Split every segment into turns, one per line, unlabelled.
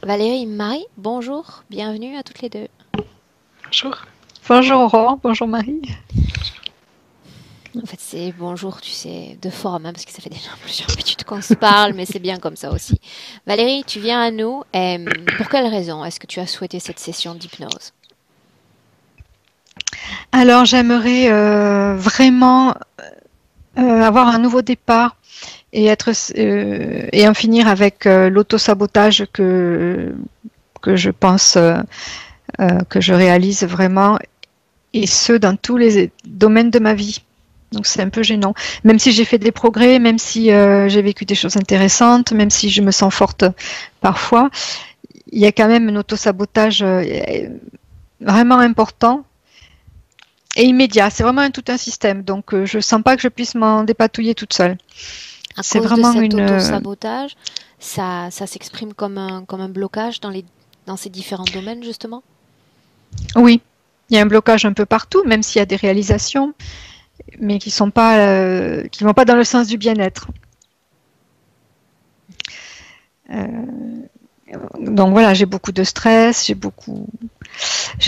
Valérie, Marie, bonjour, bienvenue à toutes les deux.
Bonjour.
Bonjour Aurore, bonjour Marie.
En fait, c'est bonjour, tu sais, de forme, hein, parce que ça fait déjà plusieurs minutes qu'on se parle, mais c'est bien comme ça aussi. Valérie, tu viens à nous. Pour quelle raison est-ce que tu as souhaité cette session d'hypnose?
Alors j'aimerais vraiment avoir un nouveau départ et en finir avec l'autosabotage que je pense que je réalise vraiment, et ce dans tous les domaines de ma vie. Donc c'est un peu gênant. Même si j'ai fait des progrès, même si j'ai vécu des choses intéressantes, même si je me sens forte parfois, il y a quand même un autosabotage vraiment important et immédiat. C'est vraiment tout un système. Donc je sens pas que je puisse m'en dépatouiller toute seule.
À
C'est
cause de
vraiment
cet
une...
autosabotage, ça s'exprime comme un blocage dans ces différents domaines, justement?
Oui, il y a un blocage un peu partout, même s'il y a des réalisations, mais qui vont pas dans le sens du bien-être. Donc voilà, j'ai beaucoup de stress, j'ai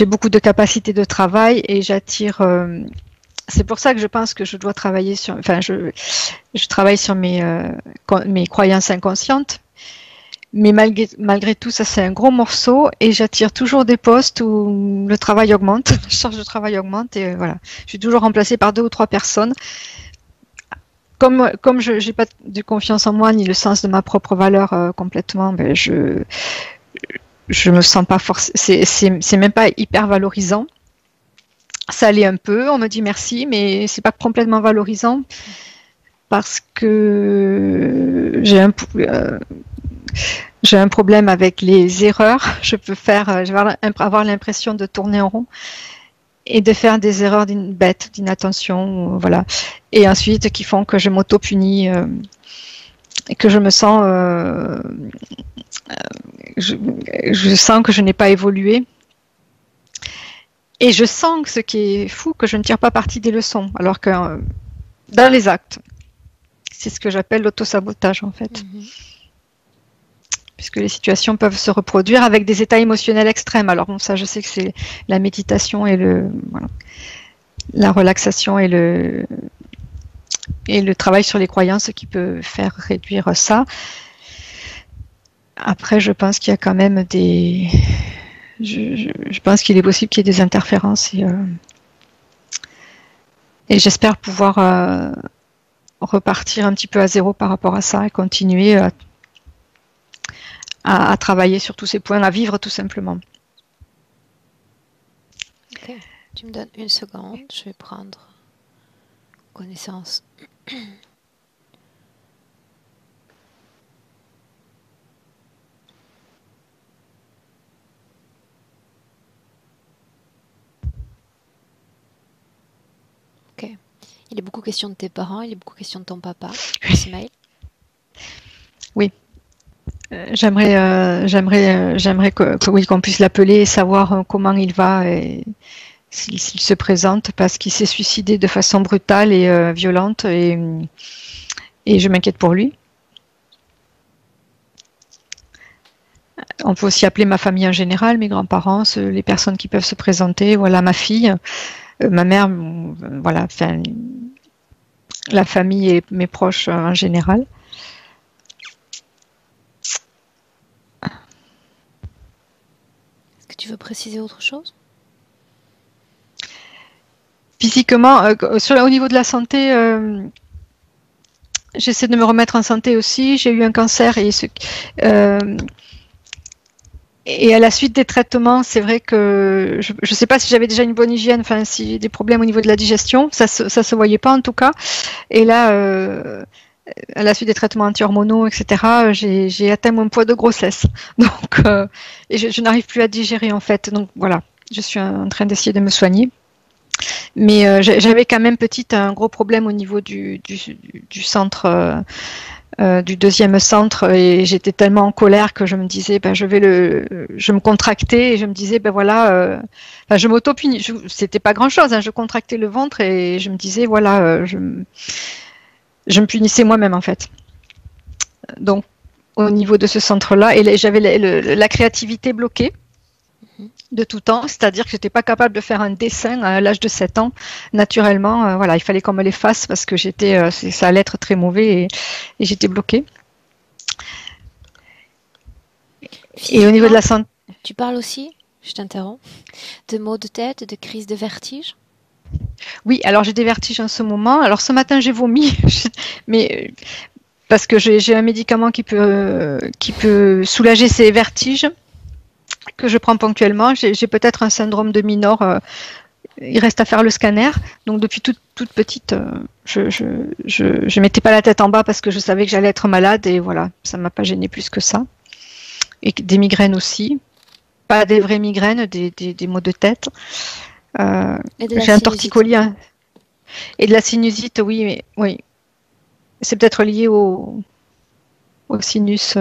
beaucoup de capacités de travail et j'attire. C'est pour ça que je pense que je dois travailler sur. Enfin, je travaille sur mes croyances inconscientes. Mais malgré tout, ça c'est un gros morceau et j'attire toujours des postes où le travail augmente, la charge de travail augmente et voilà. Je suis toujours remplacée par 2 ou 3 personnes. Comme je n'ai pas de confiance en moi ni le sens de ma propre valeur complètement, ben je me sens pas forcément. C'est même pas hyper valorisant. Ça l'est un peu. On me dit merci, mais c'est pas complètement valorisant parce que j'ai un problème avec les erreurs. Je vais avoir l'impression de tourner en rond et de faire des erreurs bêtes, d'inattention, voilà. Et ensuite, qui font que je m'auto-punis et que je me sens, je sens que je n'ai pas évolué. Et je sens que ce qui est fou, que je ne tire pas parti des leçons, alors que dans les actes, c'est ce que j'appelle l'autosabotage en fait. Puisque les situations peuvent se reproduire avec des états émotionnels extrêmes. Alors bon, ça, je sais que c'est la méditation et la relaxation et le travail sur les croyances qui peut faire réduire ça. Après, je pense qu'il y a quand même je pense qu'il est possible qu'il y ait des interférences et j'espère pouvoir repartir un petit peu à zéro par rapport à ça et continuer à travailler sur tous ces points, à vivre tout simplement.
Ok, tu me donnes une seconde, je vais prendre connaissance. Ok, il est beaucoup question de tes parents, il est beaucoup question de ton papa, Ismaël.
Oui. J'aimerais oui, qu'on puisse l'appeler et savoir comment il va et s'il se présente parce qu'il s'est suicidé de façon brutale et violente et je m'inquiète pour lui. On peut aussi appeler ma famille en général, mes grands-parents, les personnes qui peuvent se présenter, voilà, ma fille, ma mère, voilà, enfin, la famille et mes proches en général.
Est-ce que tu veux préciser autre chose?
Physiquement, au niveau de la santé, j'essaie de me remettre en santé aussi. J'ai eu un cancer et à la suite des traitements, c'est vrai que je ne sais pas si j'avais déjà une bonne hygiène, enfin si j'ai des problèmes au niveau de la digestion, ça se voyait pas en tout cas. Et là, à la suite des traitements anti-hormonaux, etc., j'ai atteint mon poids de grossesse. Donc, et je n'arrive plus à digérer en fait. Donc voilà, je suis en train d'essayer de me soigner. Mais j'avais quand même petite un gros problème au niveau du centre, du deuxième centre, et j'étais tellement en colère que je me disais, ben, je me contractais et je me disais, ben voilà, ben, je m'auto-punis. C'était pas grand-chose, hein, je contractais le ventre et je me disais, voilà, je me punissais moi-même en fait. Donc au niveau de ce centre-là. Et j'avais la créativité bloquée de tout temps, c'est-à-dire que j'étais pas capable de faire un dessin à l'âge de 7 ans naturellement. Voilà, il fallait qu'on me les fasse parce que ça allait être très mauvais et j'étais bloquée. Et au niveau de la santé,
tu parles aussi, je t'interromps, de maux de tête, de crise de vertige?
Oui, alors j'ai des vertiges en ce moment. Alors ce matin j'ai vomi, mais parce que j'ai un médicament qui peut soulager ces vertiges que je prends ponctuellement. J'ai peut-être un syndrome de Minor. Il reste à faire le scanner. Donc depuis toute petite, je mettais pas la tête en bas parce que je savais que j'allais être malade et voilà, ça m'a pas gêné plus que ça. Et des migraines aussi, pas des vraies migraines, des maux de tête. J'ai un torticolis et de la sinusite, oui, mais oui, c'est peut-être lié au sinus,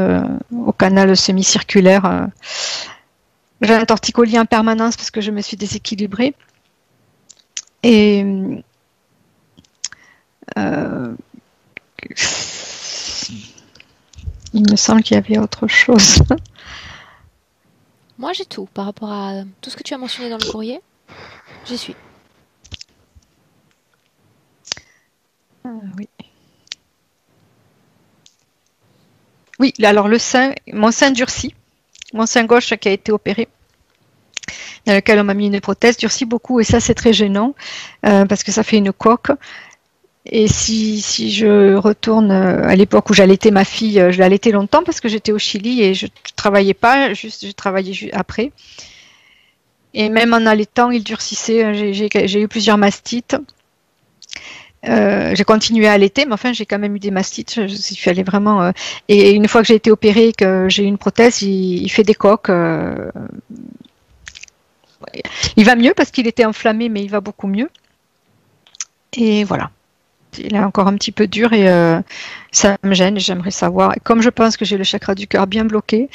au canal semi-circulaire. J'ai un torticolis en permanence parce que je me suis déséquilibrée. Et il me semble qu'il y avait autre chose.
Moi, j'ai tout par rapport à tout ce que tu as mentionné dans le courrier. J'y suis.
Oui. Oui, alors mon sein durcit. Mon sein gauche qui a été opéré, dans lequel on m'a mis une prothèse, durcit beaucoup et ça c'est très gênant parce que ça fait une coque. Et si je retourne à l'époque où j'allaitais ma fille, je l'allaitais longtemps parce que j'étais au Chili et je ne travaillais pas, je travaillais après. Et même en allaitant, il durcissait. J'ai eu plusieurs mastites. J'ai continué à allaiter, mais enfin j'ai quand même eu des mastites. Je suis allée vraiment. Et une fois que j'ai été opérée, que j'ai eu une prothèse, il fait des coques. Il va mieux parce qu'il était enflammé, mais il va beaucoup mieux. Et voilà. Il est encore un petit peu dur et ça me gêne. J'aimerais savoir. Et comme je pense que j'ai le chakra du cœur bien bloqué,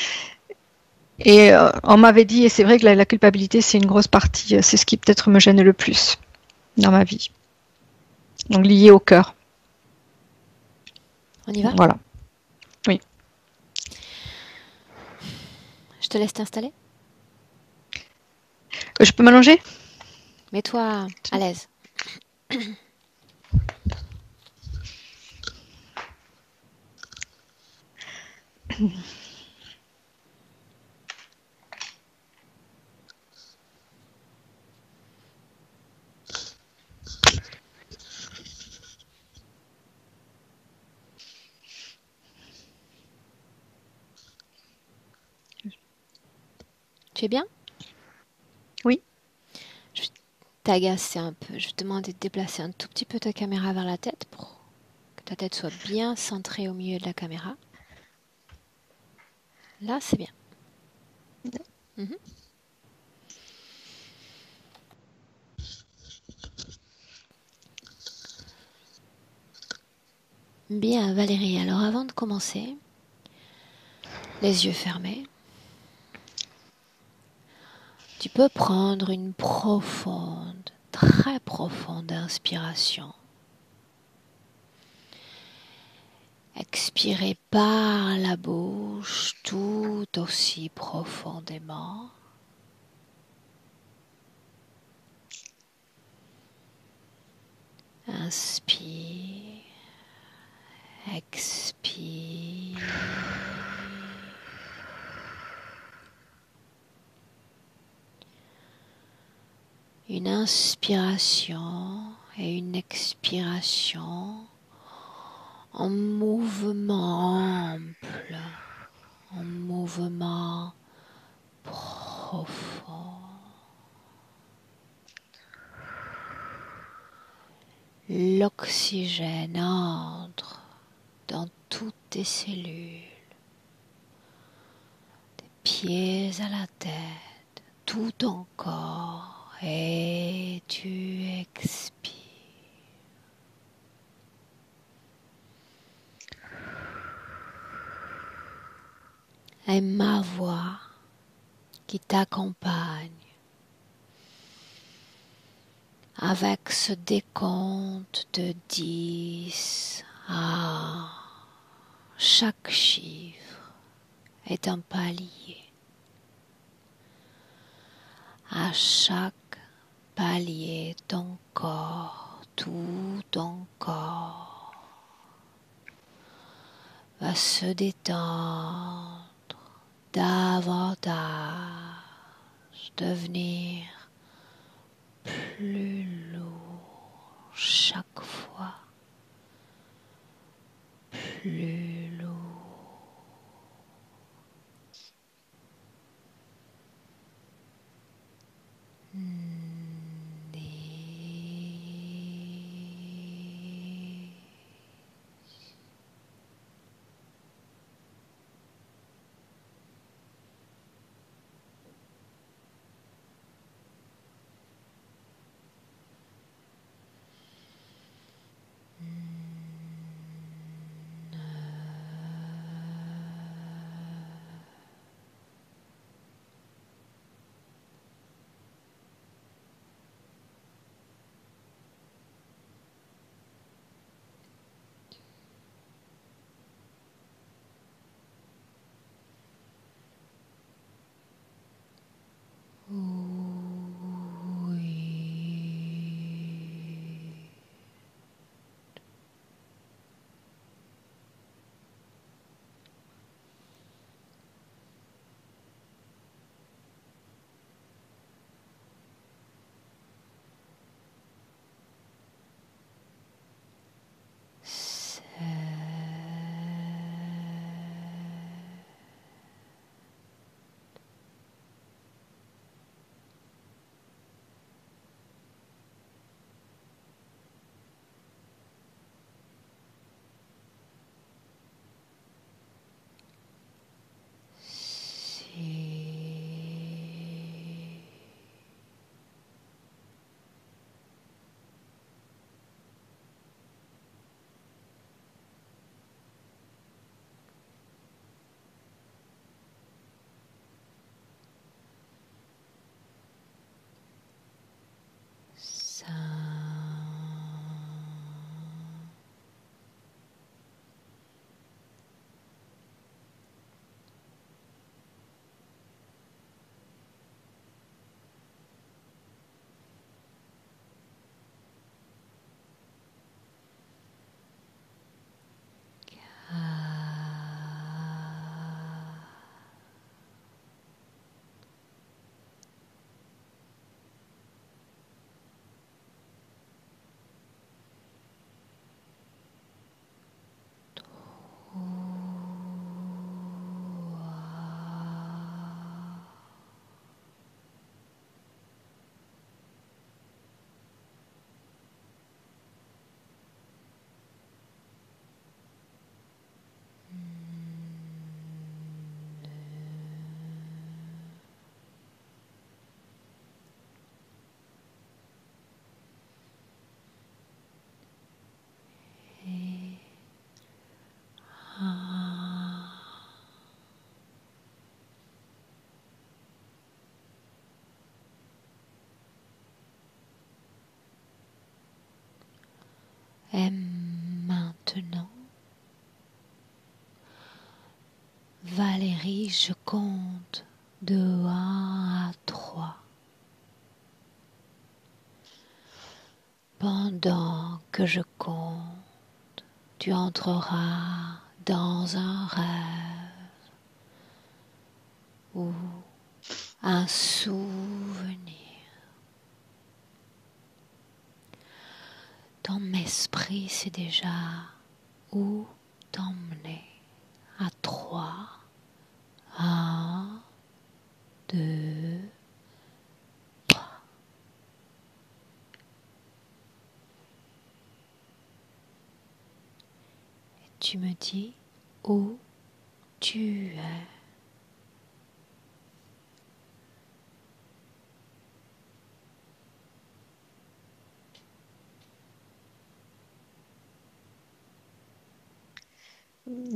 et on m'avait dit, et c'est vrai que la culpabilité, c'est une grosse partie. C'est ce qui peut-être me gêne le plus dans ma vie. Donc lié au cœur.
On y va?
Voilà. Oui.
Je te laisse t'installer.
Je peux m'allonger?
Mets-toi à l'aise. Tu es bien?
Oui.
Je vais t'agacer un peu. Je vais te demander de déplacer un tout petit peu ta caméra vers la tête pour que ta tête soit bien centrée au milieu de la caméra. Là, c'est bien. Mhm. Bien, Valérie. Alors, avant de commencer, les yeux fermés, tu peux prendre une profonde, très profonde inspiration. Expirez par la bouche tout aussi profondément. Inspire, expire. Une inspiration et une expiration en mouvement ample, en mouvement profond. L'oxygène entre dans toutes tes cellules, des pieds à la tête, tout ton corps, et tu expires. Et ma voix qui t'accompagne avec ce décompte de 10 à chaque chiffre est un palier. À chaque palier, ton corps, tout ton corps va se détendre davantage, devenir plus lourd chaque fois, plus lourd. Et maintenant, Valérie, je compte de 1 à 3. Pendant que je compte, tu entreras dans un rêve ou un souvenir. Ton esprit sait déjà où t'emmener. À 3, 1, 2, 3. Et tu me dis où tu es.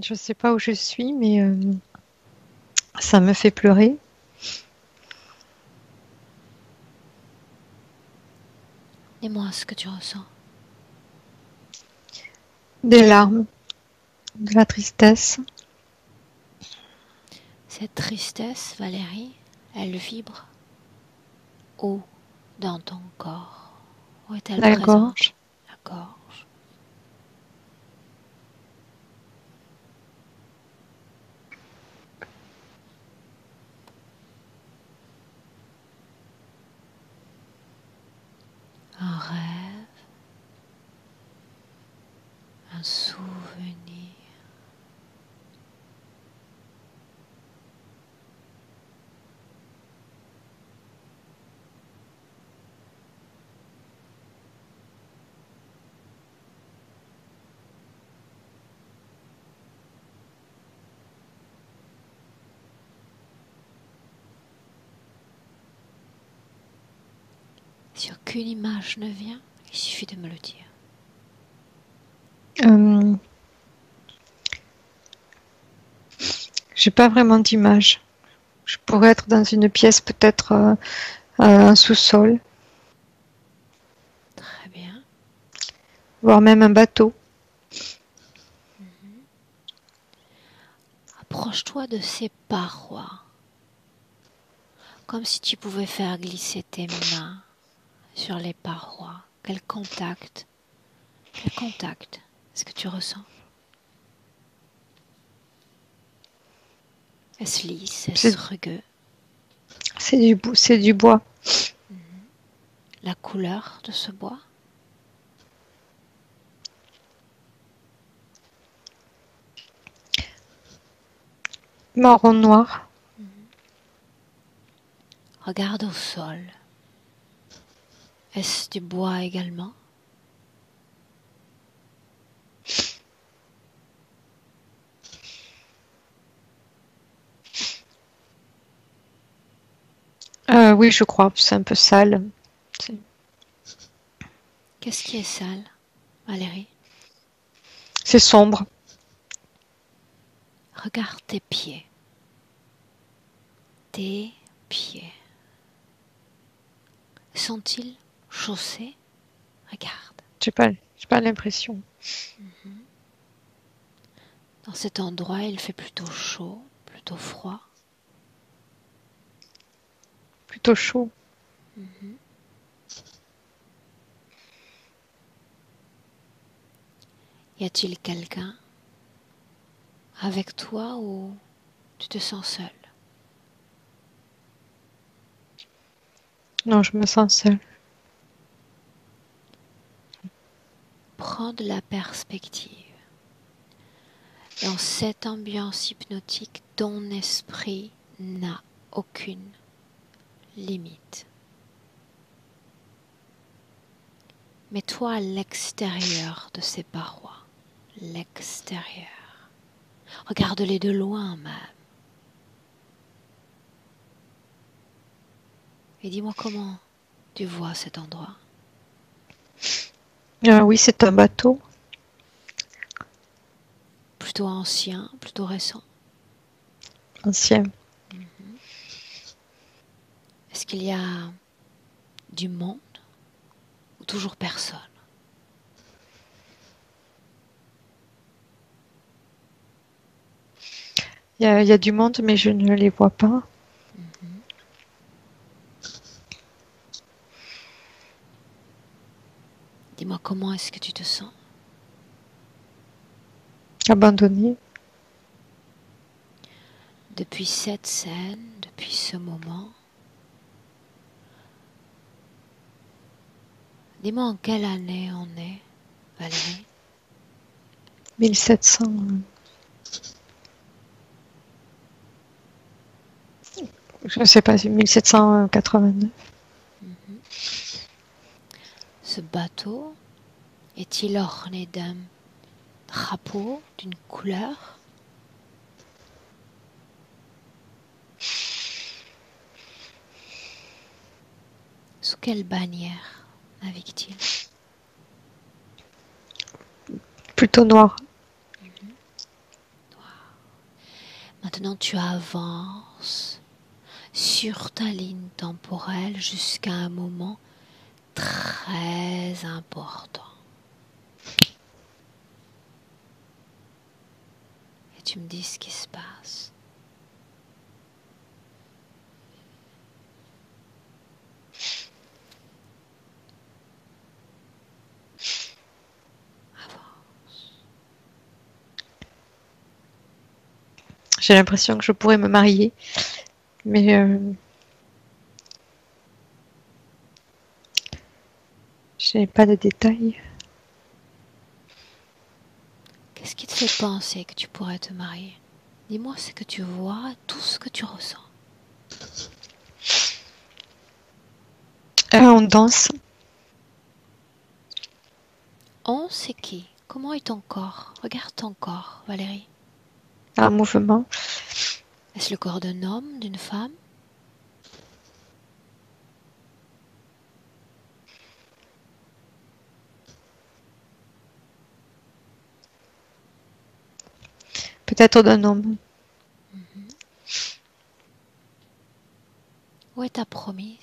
Je sais pas où je suis, mais ça me fait pleurer.
Dis-moi ce que tu ressens.
Des larmes, de la tristesse.
Cette tristesse, Valérie, elle vibre où dans ton corps? Où est-elle
La
présente?
gorge.
La gorge. Un rêve, un souvenir. Si aucune image ne vient, il suffit de me le dire.
J'ai pas vraiment d'image. Je pourrais être dans une pièce, peut-être un sous-sol,
Très bien.
voire même un bateau.
Approche-toi de ces parois, comme si tu pouvais faire glisser tes mains sur les parois. Quel contact est-ce que tu ressens? Est-ce lisse? Est-ce
C'est
rugueux?
c'est du bois.
La couleur de ce bois?
Marron noir.
Regarde au sol. Est-ce du bois également?
Oui, je crois. C'est un peu sale. C'est
Qu'est-ce qui est sale, Valérie?
c'est sombre.
Regarde tes pieds. Tes pieds. Sont-ils chaussés? Regarde.
J'ai pas l'impression.
Dans cet endroit, il fait plutôt chaud, plutôt froid.
Plutôt chaud.
Y a-t-il quelqu'un avec toi ou tu te sens seul?
Non, je me sens seule.
Prends de la perspective. Dans cette ambiance hypnotique, ton esprit n'a aucune limite. Mets-toi à l'extérieur de ces parois. L'extérieur. Regarde-les de loin même. Et dis-moi comment tu vois cet endroit.
Oui, c'est un bateau.
Plutôt ancien, plutôt récent.
Ancien.
Est-ce qu'il y a du monde ou toujours personne?
Il y a du monde, mais je ne les vois pas.
Dis-moi comment est-ce que tu te sens?
Abandonnés.
Depuis cette scène, depuis ce moment, dis-moi en quelle année on est, Valérie?
1700. Je ne sais pas, 1789.
Ce bateau est-il orné d'un drapeau, d'une couleur? Sous quelle bannière navigue-t-il?
Plutôt noir.
Maintenant, tu avances sur ta ligne temporelle jusqu'à un moment très important. Et tu me dis ce qui se passe.
J'ai l'impression que je pourrais me marier, mais je n'ai pas de détails.
Qu'est-ce qui te fait penser que tu pourrais te marier? Dis-moi ce que tu vois, tout ce que tu ressens.
On danse.
On, c'est qui? Comment est ton corps? Regarde ton corps, Valérie.
Un mouvement.
Est-ce le corps d'un homme, d'une femme?
Peut-être d'un homme.
Où est ta promise?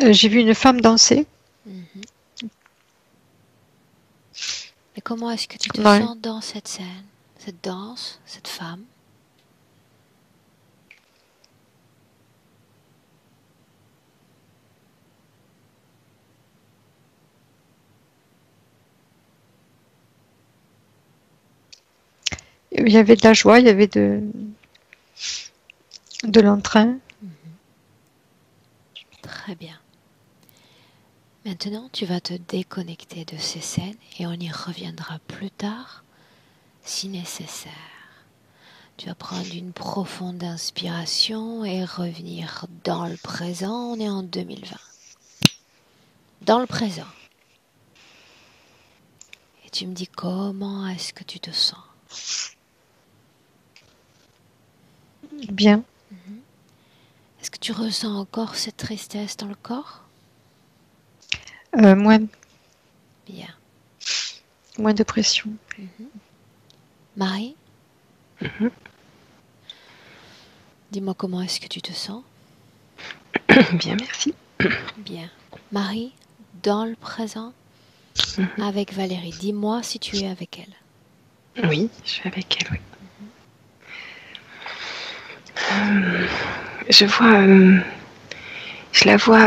J'ai vu une femme danser.
Et comment est-ce que tu te
Ouais.
sens dans cette scène, cette danse, cette femme?
Il y avait de la joie, il y avait de l'entrain.
Très bien. Maintenant, tu vas te déconnecter de ces scènes et on y reviendra plus tard si nécessaire. Tu vas prendre une profonde inspiration et revenir dans le présent. On est en 2020. Dans le présent. Et tu me dis comment est-ce que tu te sens?
Bien.
Est-ce que tu ressens encore cette tristesse dans le corps?
Moins
Bien.
de pression.
Marie? Dis-moi comment est-ce que tu te sens?
Bien, merci.
Bien. Marie, dans le présent, avec Valérie. Dis-moi si tu es avec elle.
Oui, je suis avec elle, oui. Je la vois,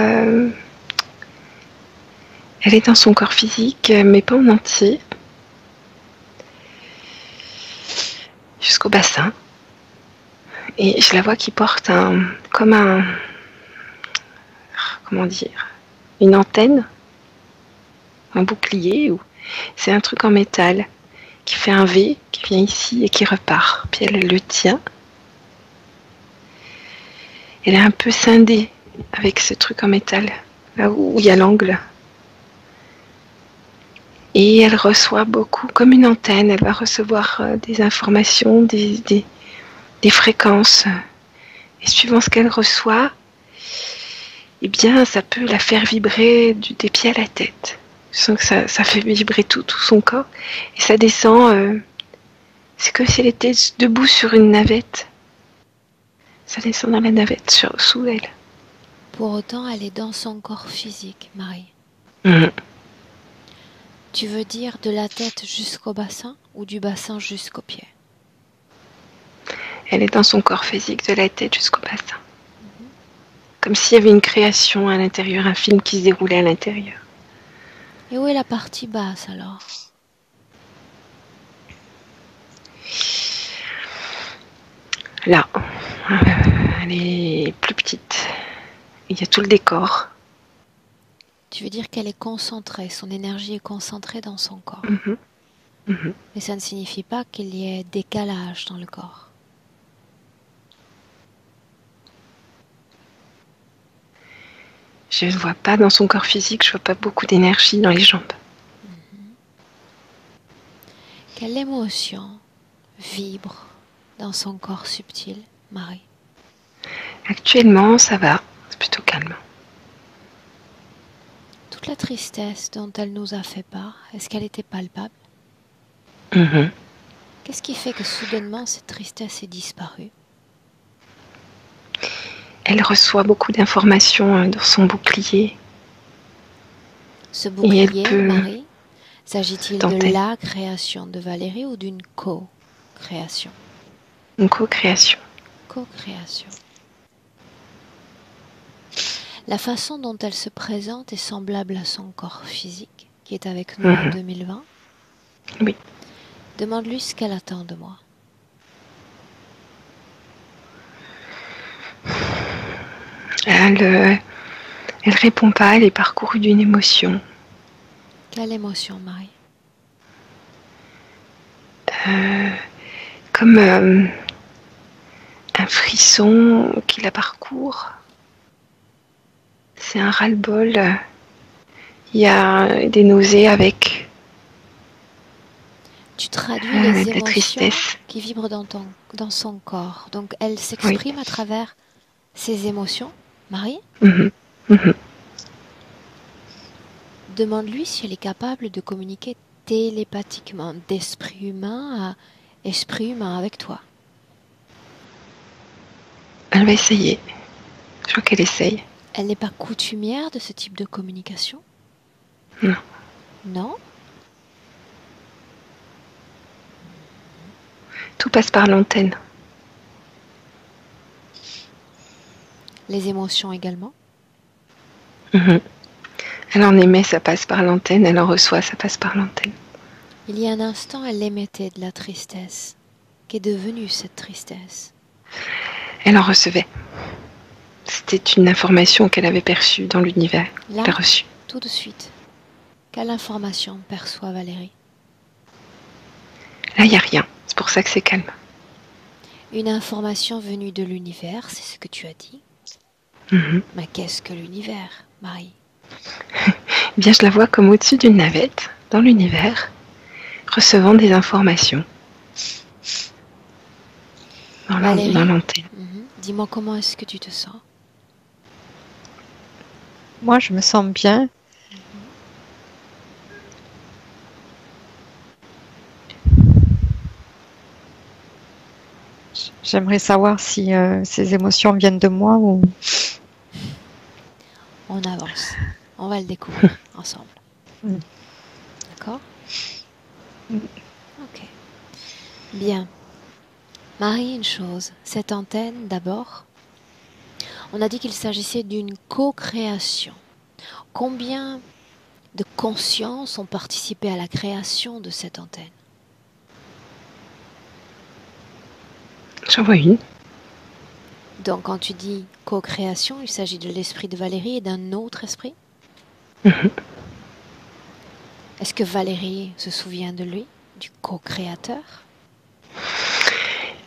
elle est dans son corps physique, mais pas en entier, jusqu'au bassin. Et je la vois qui porte comment dire, une antenne, un bouclier, ou c'est un truc en métal qui fait un V, qui vient ici et qui repart. Puis elle le tient. Elle est un peu scindée avec ce truc en métal, là où il y a l'angle. Et elle reçoit beaucoup, comme une antenne, elle va recevoir des informations, des fréquences. Et suivant ce qu'elle reçoit, eh bien, ça peut la faire vibrer des pieds à la tête. Je sens que ça fait vibrer tout son corps. Et ça descend, c'est comme si elle était debout sur une navette. Ça descend dans la navette, sous elle.
Pour autant, elle est dans son corps physique, Marie. Tu veux dire de la tête jusqu'au bassin ou du bassin jusqu'aux pieds?
Elle est dans son corps physique, de la tête jusqu'au bassin. Comme s'il y avait une création à l'intérieur, un film qui se déroulait à l'intérieur.
Et où est la partie basse alors?
Là, elle est plus petite. Il y a tout le décor.
Tu veux dire qu'elle est concentrée, son énergie est concentrée dans son corps. Mais ça ne signifie pas qu'il y ait décalage dans le corps.
Je ne vois pas dans son corps physique, je ne vois pas beaucoup d'énergie dans les jambes.
Quelle émotion vibre dans son corps subtil, Marie?
Actuellement, ça va, c'est plutôt calme.
Toute la tristesse dont elle nous a fait part, est-ce qu'elle était palpable? Qu'est-ce qui fait que soudainement cette tristesse est disparue?
Elle reçoit beaucoup d'informations dans son bouclier.
Ce bouclier,
peut...
Marie, s'agit-il de la création de Valérie ou d'une co-création?
Une co-création.
Co-création. La façon dont elle se présente est semblable à son corps physique, qui est avec nous en 2020.
Oui.
Demande-lui ce qu'elle attend de moi.
Elle répond pas, elle est parcourue d'une émotion.
Quelle émotion, Marie?
Comme un frisson qui la parcourt. C'est un ras-le-bol. Il y a des nausées avec.
Tu traduis les
de la
émotions
tristesse.
qui vibrent dans son corps. Donc elle s'exprime à travers ses émotions, Marie. Demande-lui si elle est capable de communiquer télépathiquement d'esprit humain à esprit humain avec toi.
Elle va essayer. Je vois qu'elle essaye.
Elle n'est pas coutumière de ce type de communication?
Non.
Non?
Tout passe par l'antenne.
Les émotions également?
Elle en émet, ça passe par l'antenne. Elle en reçoit, ça passe par l'antenne.
Il y a un instant, elle émettait de la tristesse. Qu'est devenue cette tristesse?
Elle en recevait. C'était une information qu'elle avait perçue dans l'univers.
Là,
Elle l'a reçue.
tout de suite, quelle information perçoit Valérie?
Là, il n'y a rien. C'est pour ça que c'est calme.
Une information venue de l'univers, c'est ce que tu as dit. Mais qu'est-ce que l'univers, Marie?
Eh bien, je la vois comme au-dessus d'une navette, dans l'univers, recevant des informations. Dans l'antenne.
Dis-moi comment est-ce que tu te sens?
Moi, je me sens bien. J'aimerais savoir si ces émotions viennent de moi ou...
On avance. On va le découvrir ensemble. D'accord? Ok. Bien. Marie, une chose. Cette antenne, d'abord, on a dit qu'il s'agissait d'une co-création. Combien de consciences ont participé à la création de cette antenne?
J'en vois une.
Donc, quand tu dis co-création, il s'agit de l'esprit de Valérie et d'un autre esprit? Est-ce que Valérie se souvient de lui, du co-créateur?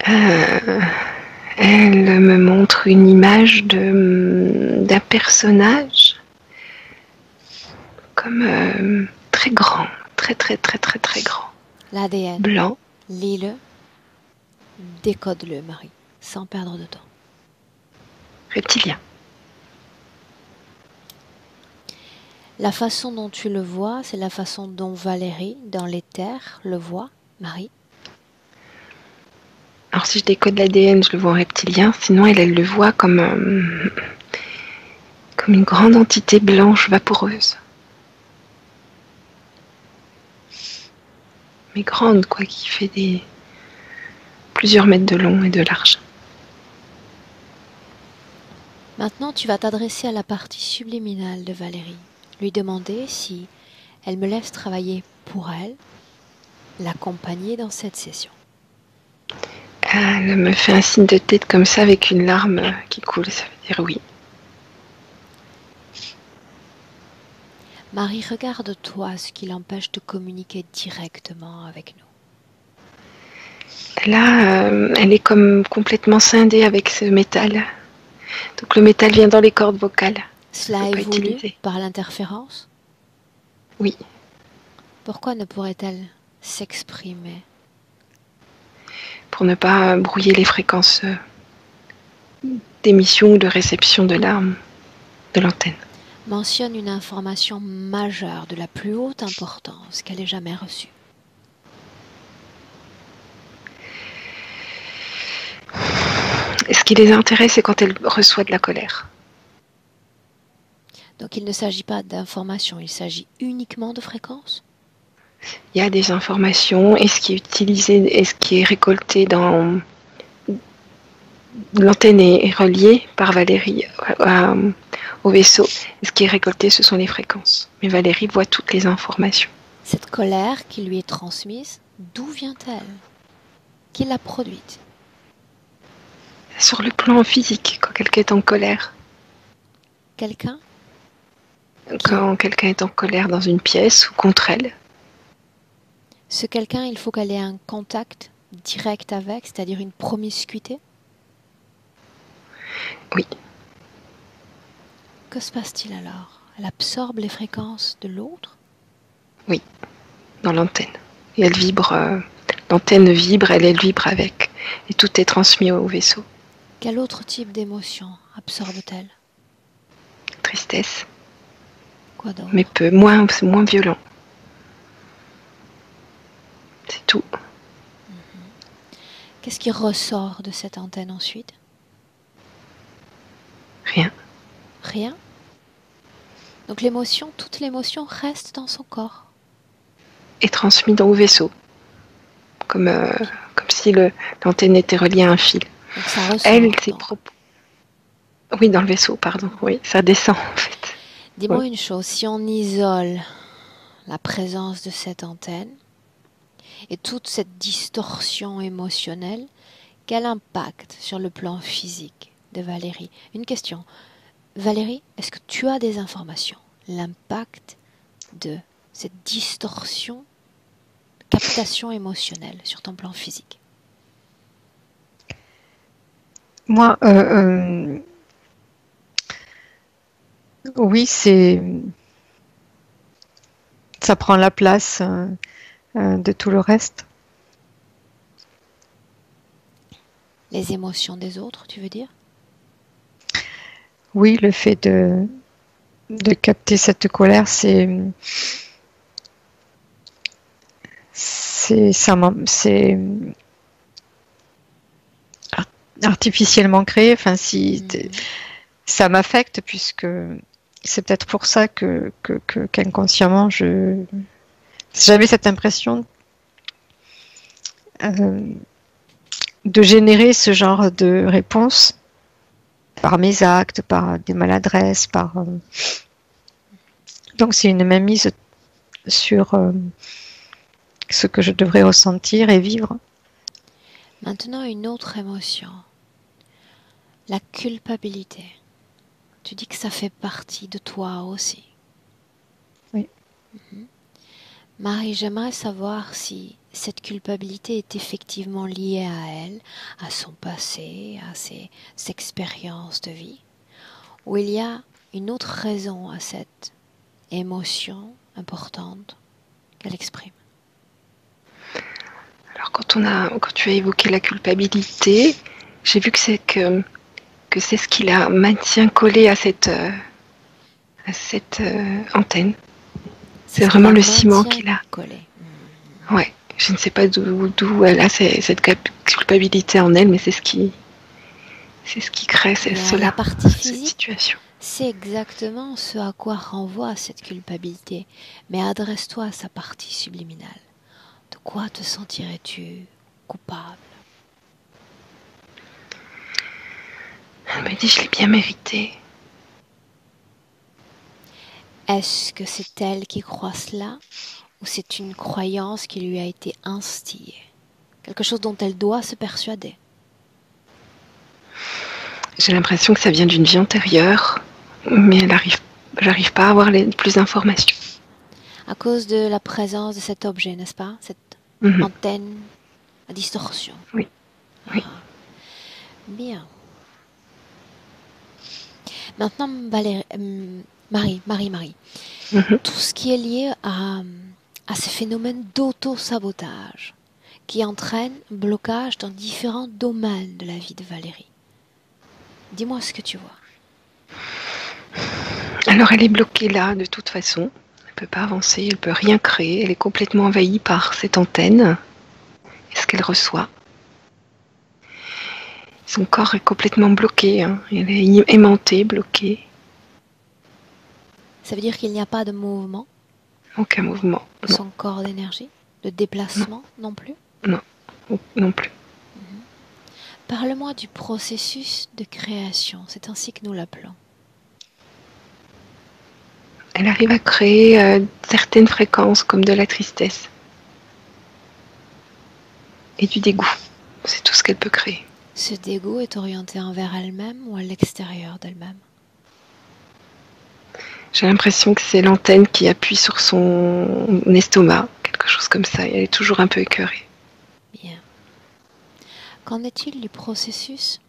Elle me montre une image d'un personnage comme très grand, très grand.
L'ADN.
Blanc.
Lis-le, décode-le, Marie, sans perdre de temps.
Reptilien.
La façon dont tu le vois, c'est la façon dont Valérie, dans l'éther, le voit, Marie?
Alors si je décode l'ADN, je le vois en reptilien, sinon elle le voit comme une grande entité blanche vaporeuse. Mais grande, quoi, qui fait plusieurs mètres de long et de large.
Maintenant, tu vas t'adresser à la partie subliminale de Valérie. Lui demander si elle me laisse travailler pour elle, l'accompagner dans cette session.
Elle me fait un signe de tête comme ça avec une larme qui coule, ça veut dire oui.
Marie, regarde-toi ce qui l'empêche de communiquer directement avec nous.
Là, elle est comme complètement scindée avec ce métal. Donc le métal vient dans les cordes vocales.
Cela est voulu par l'interférence?
Oui.
Pourquoi ne pourrait-elle s'exprimer?
Pour ne pas brouiller les fréquences d'émission ou de réception de larmes de l'antenne.
Mentionne une information majeure de la plus haute importance qu'elle ait jamais reçue.
Ce qui les intéresse, c'est quand elle reçoit de la colère.
Donc il ne s'agit pas d'informations, il s'agit uniquement de fréquences?
Il y a des informations et ce qui est utilisé et ce qui est récolté l'antenne est reliée par Valérie au vaisseau. Et ce qui est récolté, ce sont les fréquences. Mais Valérie voit toutes les informations.
Cette colère qui lui est transmise, d'où vient-elle? Qui l'a produite?
Sur le plan physique, quand quelqu'un est en colère.
Quelqu'un?
Quand quelqu'un est en colère dans une pièce ou contre elle.
Ce quelqu'un, il faut qu'elle ait un contact direct avec, c'est-à-dire une promiscuité?
Oui.
Que se passe-t-il alors? Elle absorbe les fréquences de l'autre?
Oui, dans l'antenne. Et elle vibre, l'antenne vibre, elle vibre avec. Et tout est transmis au vaisseau.
Quel autre type d'émotion absorbe-t-elle?
Tristesse.
Quoi d'autre?
Mais peu, moins violent. C'est tout.
Qu'est-ce qui ressort de cette antenne ensuite?
Rien.
Rien? Donc l'émotion, toute l'émotion reste dans son corps.
Et transmis dans le vaisseau. Comme si l'antenne était reliée à un fil.
Donc ça ressort.
Elle, c'est propos. Oui, dans le vaisseau, pardon. Oui, ça descend en fait.
Dis-moi une chose, si on isole la présence de cette antenne et toute cette distorsion émotionnelle, quel impact sur le plan physique de Valérie? Une question. Valérie, est-ce que tu as des informations? L'impact de cette distorsion, captation émotionnelle sur ton plan physique?
Moi, oui, ça prend la place de tout le reste.
Les émotions des autres, tu veux dire?
Oui, le fait de capter cette colère, c'est artificiellement créé. Enfin, ça m'affecte puisque c'est peut-être pour ça qu'inconsciemment j'avais cette impression de générer ce genre de réponse par mes actes, par des maladresses, donc c'est une mainmise sur ce que je devrais ressentir et vivre.
Maintenant, une autre émotion, la culpabilité. Tu dis que ça fait partie de toi aussi.
Oui.
Marie, j'aimerais savoir si cette culpabilité est effectivement liée à elle, à son passé, à ses expériences de vie, ou il y a une autre raison à cette émotion importante qu'elle exprime.
Alors quand tu as évoqué la culpabilité, j'ai vu que c'est ce qui la maintient collée à cette antenne. C'est vraiment le ciment qui l'a
collée.
Ouais, je ne sais pas d'où elle a cette culpabilité en elle, mais c'est ce qui crée
la partie
cette
physique,
situation.
C'est exactement ce à quoi renvoie cette culpabilité. Mais adresse-toi à sa partie subliminale. De quoi te sentirais-tu coupable?
Elle me dit, je l'ai bien mérité.
Est-ce que c'est elle qui croit cela, ou c'est une croyance qui lui a été instillée? Quelque chose dont elle doit se persuader?
J'ai l'impression que ça vient d'une vie antérieure, mais j'arrive pas à avoir plus d'informations.
À cause de la présence de cet objet, n'est-ce pas? Cette antenne à distorsion.
Oui. Oui.
Bien. Maintenant, Marie. Tout ce qui est lié à ces phénomènes d'auto-sabotage qui entraînent un blocage dans différents domaines de la vie de Valérie. Dis-moi ce que tu vois.
Alors elle est bloquée là de toute façon. Elle ne peut pas avancer, elle ne peut rien créer. Elle est complètement envahie par cette antenne et ce qu'elle reçoit. Son corps est complètement bloqué. Elle est aimantée, bloquée.
Ça veut dire qu'il n'y a pas de mouvement?
Aucun mouvement.
De son corps d'énergie? De déplacement non plus?
Non plus.
Parle-moi du processus de création, c'est ainsi que nous l'appelons.
Elle arrive à créer certaines fréquences comme de la tristesse et du dégoût. C'est tout ce qu'elle peut créer.
Ce dégoût est orienté envers elle-même ou à l'extérieur d'elle-même?
J'ai l'impression que c'est l'antenne qui appuie sur son estomac, quelque chose comme ça, et elle est toujours un peu écœurée.
Bien. Qu'en est-il du processus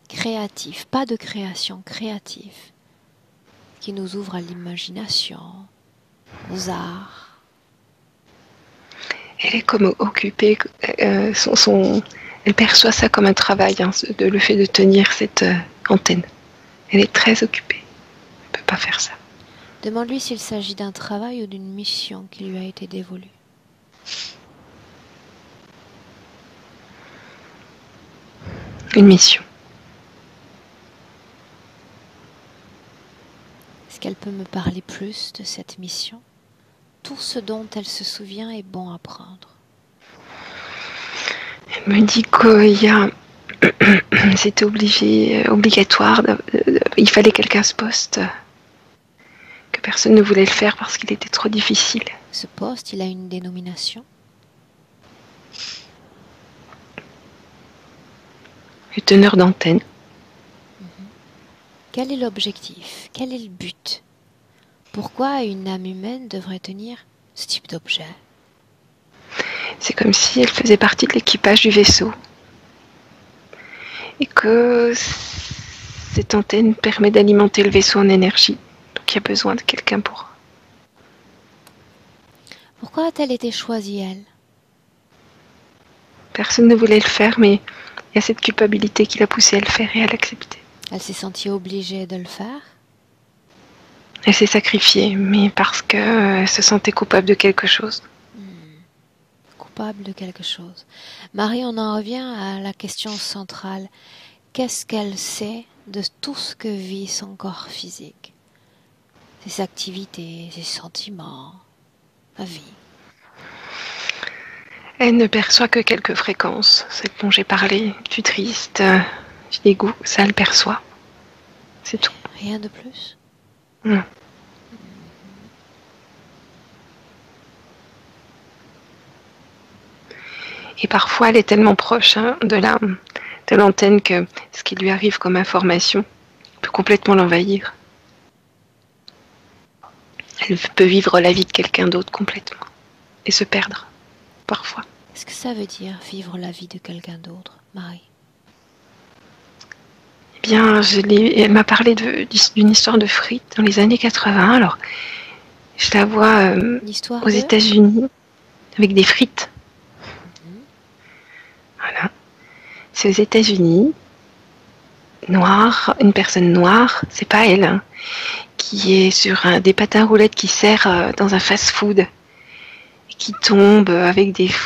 créatif, pas de création, créatif, qui nous ouvre à l'imagination, aux arts?
Elle est comme occupée, elle perçoit ça comme un travail, hein, le fait de tenir cette antenne. Elle est très occupée, elle ne peut pas faire ça.
Demande-lui s'il s'agit d'un travail ou d'une mission qui lui a été dévolue.
Une mission.
Est-ce qu'elle peut me parler plus de cette mission? Tout ce dont elle se souvient est bon à prendre.
Elle me dit qu'il y a... C'était obligatoire, il fallait quelqu'un à ce poste, que personne ne voulait le faire parce qu'il était trop difficile.
Ce poste, il a une dénomination?
Le teneur d'antenne.
Quel est l'objectif? Quel est le but? Pourquoi une âme humaine devrait tenir ce type d'objet?
C'est comme si elle faisait partie de l'équipage du vaisseau. Et que cette antenne permet d'alimenter le vaisseau en énergie. Donc il y a besoin de quelqu'un pour...
Pourquoi a-t-elle été choisie, elle?
Personne ne voulait le faire, mais il y a cette culpabilité qui l'a poussée à le faire et à l'accepter.
Elle s'est sentie obligée de le faire?
Elle s'est sacrifiée, mais parce qu'elle se sentait coupable de quelque chose.
Coupable de quelque chose. Marie, on en revient à la question centrale. Qu'est-ce qu'elle sait de tout ce que vit son corps physique? Ses activités, ses sentiments, sa vie.
Elle ne perçoit que quelques fréquences. Celle dont j'ai parlé, du triste, du dégoût, ça elle perçoit. C'est tout.
Rien de plus?
Non. Et parfois, elle est tellement proche de l'antenne que ce qui lui arrive comme information peut complètement l'envahir. Elle peut vivre la vie de quelqu'un d'autre complètement et se perdre, parfois.
Qu'est-ce que ça veut dire, vivre la vie de quelqu'un d'autre, Marie?
Eh bien, elle m'a parlé d'une histoire de frites dans les années 80. Alors, je la vois aux États-Unis avec des frites. Voilà. C'est aux États-Unis. Noire, une personne noire, c'est pas elle, hein, qui est sur des patins à roulettes qui sert dans un fast-food et qui tombe à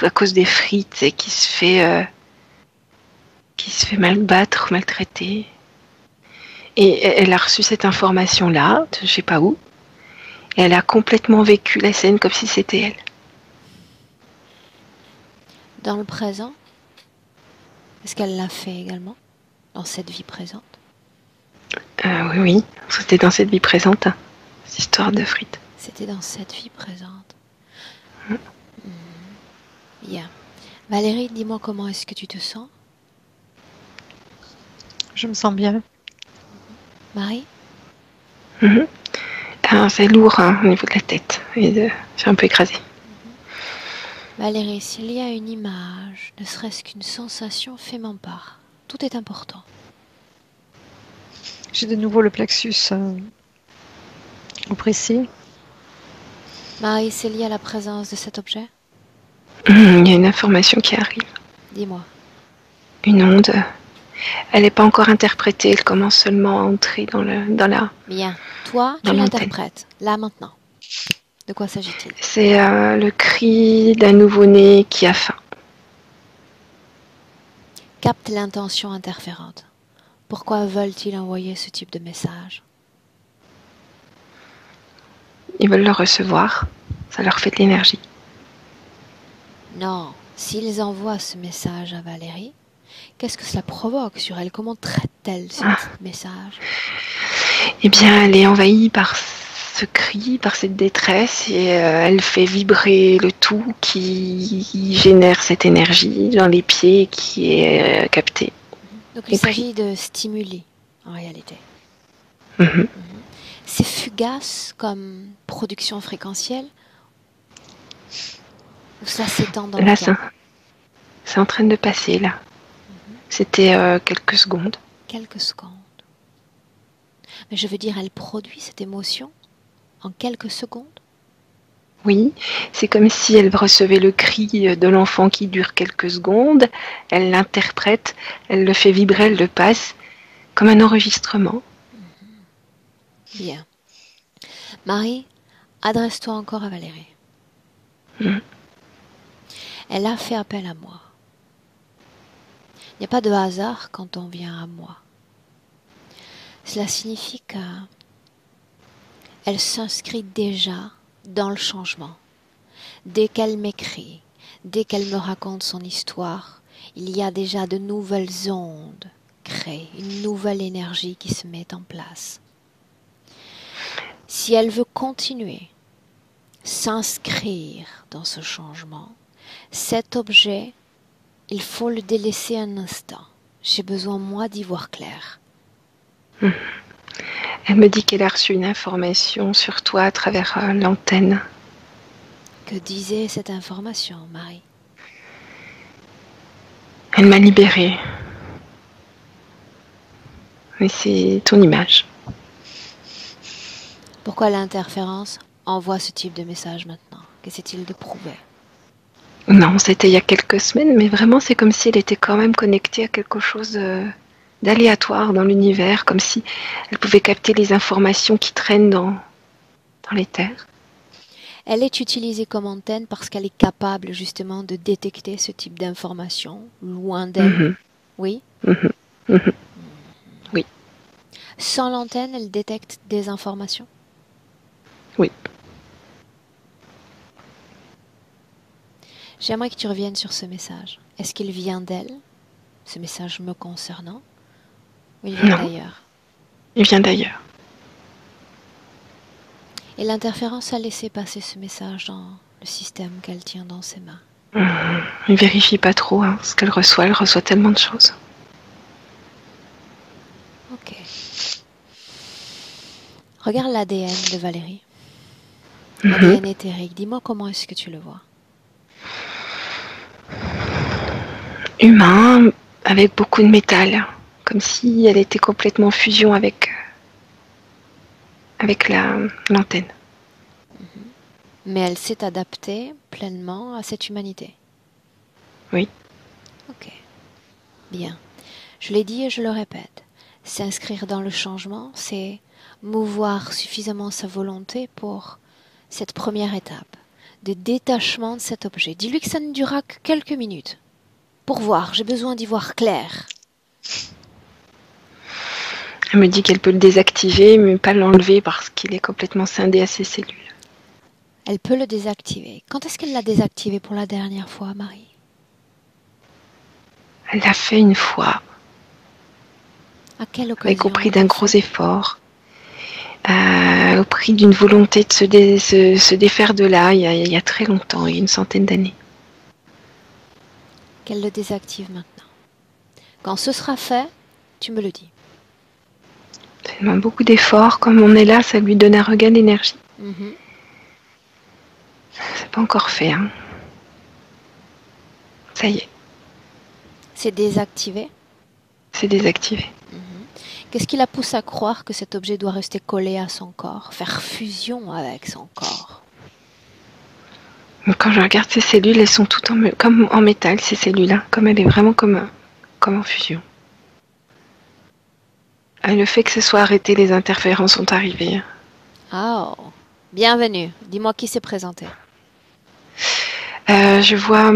cause des frites et qui se fait malbattre, maltraiter. Et elle a reçu cette information-là, je sais pas où, et elle a complètement vécu la scène comme si c'était elle.
Dans le présent, est-ce qu'elle l'a fait également, dans cette vie présente?
Oui, c'était dans cette vie présente, hein, cette histoire de frites.
C'était dans cette vie présente. Bien. Valérie, dis-moi comment est-ce que tu te sens?
Je me sens bien.
Marie?
C'est lourd au niveau de la tête. Je suis un peu écrasée.
Valérie, s'il y a une image, ne serait-ce qu'une sensation, fais-m'en part. Tout est important.
J'ai de nouveau le plexus oppressé.
Marie, c'est lié à la présence de cet objet?
Il y a une information qui arrive.
Dis-moi.
Une onde. Elle n'est pas encore interprétée, elle commence seulement à entrer dans la...
Bien. Toi, tu l'interprètes, là, maintenant. De quoi s'agit-il?
C'est le cri d'un nouveau-né qui a faim.
Capte l'intention interférente. Pourquoi veulent-ils envoyer ce type de message?
Ils veulent le recevoir. Ça leur fait de l'énergie.
Non. S'ils envoient ce message à Valérie, Qu'est-ce que cela provoque sur elle? Comment traite-t-elle ce message?
Eh bien, elle est envahie par ce cri, par cette détresse, et elle fait vibrer le tout qui génère cette énergie dans les pieds qui est captée.
Donc il s'agit de stimuler, en réalité.
Mhm.
C'est fugace comme production fréquentielle ou cela s'étend dans
Là,
le temps?
c'est en train de passer, là. C'était quelques secondes.
Quelques secondes. Mais je veux dire, elle produit cette émotion en quelques secondes?
Oui, c'est comme si elle recevait le cri de l'enfant qui dure quelques secondes, elle l'interprète, elle le fait vibrer, elle le passe comme un enregistrement.
Bien. Marie, adresse-toi encore à Valérie. Elle a fait appel à moi. Il n'y a pas de hasard quand on vient à moi. Cela signifie qu'elle s'inscrit déjà dans le changement. Dès qu'elle m'écrit, dès qu'elle me raconte son histoire, il y a déjà de nouvelles ondes créées, une nouvelle énergie qui se met en place. Si elle veut continuer, s'inscrire dans ce changement, cet objet, il faut le délaisser un instant. J'ai besoin, moi, d'y voir clair.
Elle me dit qu'elle a reçu une information sur toi à travers l'antenne.
Que disait cette information, Marie?
Elle m'a libérée. Mais c'est ton image.
Pourquoi l'interférence envoie ce type de message maintenant? Qu'essaie-t-il de prouver?
Non, c'était il y a quelques semaines, mais vraiment c'est comme si elle était quand même connectée à quelque chose d'aléatoire dans l'univers, comme si elle pouvait capter les informations qui traînent dans l'éther.
Elle est utilisée comme antenne parce qu'elle est capable justement de détecter ce type d'information loin d'elle. Oui?
Oui.
Sans l'antenne, elle détecte des informations?
Oui.
J'aimerais que tu reviennes sur ce message. Est-ce qu'il vient d'elle, ce message me concernant, ou il vient d'ailleurs?
Il vient d'ailleurs.
Et l'interférence a laissé passer ce message dans le système qu'elle tient dans ses mains.
Ne vérifie pas trop ce qu'elle reçoit. Elle reçoit tellement de choses.
Ok. Regarde l'ADN de Valérie. L'ADN éthérique. Dis-moi comment est-ce que tu le vois?
Humain, avec beaucoup de métal. Comme si elle était complètement en fusion avec l'antenne.
Mais elle s'est adaptée pleinement à cette humanité.
Oui.
Ok. Bien. Je l'ai dit et je le répète. S'inscrire dans le changement, c'est mouvoir suffisamment sa volonté pour cette première étape de détachement de cet objet. Dis-lui que ça ne durera que quelques minutes. Pour voir, j'ai besoin d'y voir clair.
Elle me dit qu'elle peut le désactiver, mais pas l'enlever parce qu'il est complètement scindé à ses cellules.
Elle peut le désactiver. Quand est-ce qu'elle l'a désactivé pour la dernière fois, Marie?
Elle l'a fait une fois.
À quelle occasion?
Au prix d'un gros effort. Au prix d'une volonté de se défaire de là, il y a très longtemps, il y a une centaine d'années.
Qu'elle le désactive maintenant. Quand ce sera fait, tu me le dis.
Ça demande beaucoup d'efforts. Comme on est là, ça lui donne un regain d'énergie. C'est pas encore fait. Ça y est.
C'est désactivé?
C'est désactivé.
Qu'est-ce qui la pousse à croire que cet objet doit rester collé à son corps, faire fusion avec son corps?
Quand je regarde ces cellules, elles sont toutes comme en métal, ces cellules-là. Comme elle est vraiment comme en fusion. Et le fait que ce soit arrêté, les interférences sont arrivées.
Oh, bienvenue. Dis-moi qui s'est présenté.
Je vois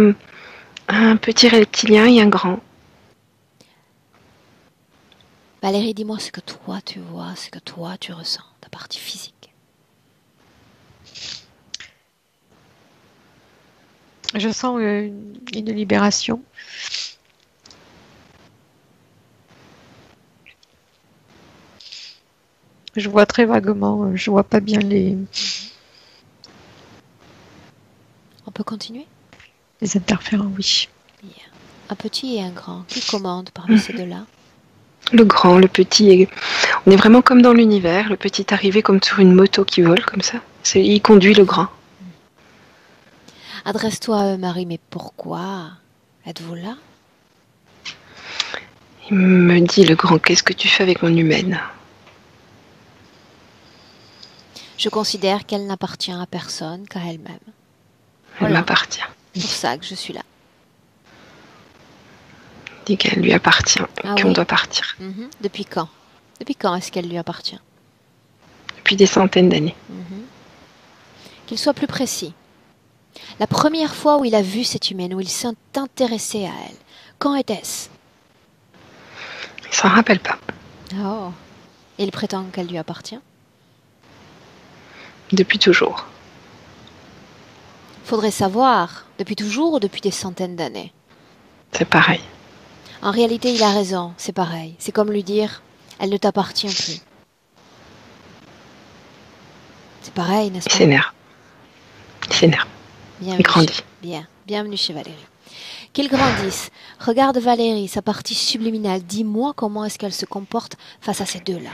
un petit reptilien et un grand.
Valérie, dis-moi ce que toi tu vois, ce que toi tu ressens, ta partie physique.
Je sens une libération. Je vois très vaguement, je vois pas bien
On peut continuer?
les interférents, oui.
Bien. Un petit et un grand. Qui commande parmi ces deux-là?
Le grand, le petit, on est vraiment comme dans l'univers. Le petit est arrivé comme sur une moto qui vole comme ça. Il conduit le grand.
Adresse-toi à eux, Marie, mais pourquoi êtes-vous là?
Il me dit le grand, qu'est-ce que tu fais avec mon humaine?
Je considère qu'elle n'appartient à personne qu'à elle-même.
Elle
Voilà.
m'appartient.
C'est pour ça que je suis là.
Il dit qu'elle lui appartient,
Ah
qu'on
oui?
doit partir.
Depuis quand? Depuis quand est-ce qu'elle lui appartient?
Depuis des centaines d'années.
Qu'il soit plus précis. La première fois où il a vu cette humaine, où il s'est intéressé à elle, quand était-ce?
Il s'en rappelle pas.
Oh. Et il prétend qu'elle lui appartient?
Depuis toujours.
Faudrait savoir, depuis toujours ou depuis des centaines d'années?
C'est pareil.
En réalité, il a raison, c'est pareil. C'est comme lui dire, elle ne t'appartient plus. C'est pareil, n'est-ce
Il
pas?
s'énerve. Il s'énerve.
Bienvenue
Il grandit.
Bien, bienvenue chez Valérie. Qu'il grandisse. Regarde Valérie, sa partie subliminale. Dis-moi comment est-ce qu'elle se comporte face à ces deux-là.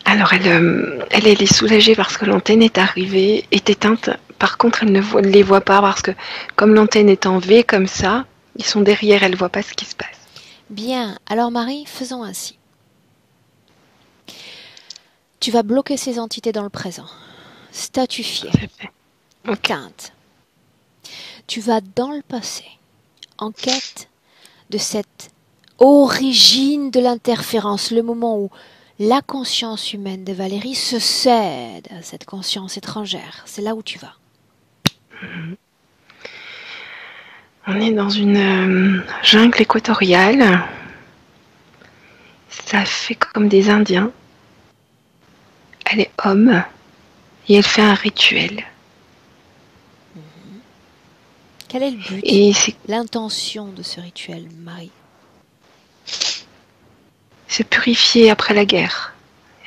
Alors, elle est soulagée parce que l'antenne est arrivée, est éteinte. Par contre, elle ne les voit pas parce que comme l'antenne est en V comme ça, ils sont derrière, elle ne voit pas ce qui se passe.
Bien, alors Marie, faisons ainsi. Tu vas bloquer ces entités dans le présent. Statufier.
C'est fait. Ok.
Quinte. Tu vas dans le passé, en quête de cette origine de l'interférence, le moment où la conscience humaine de Valérie se cède à cette conscience étrangère. C'est là où tu vas.
On est dans une jungle équatoriale. Ça fait comme des Indiens. Elle est homme et elle fait un rituel.
Quel est le but,
Et c'est
l'intention de ce rituel, Marie?
se purifier après la guerre.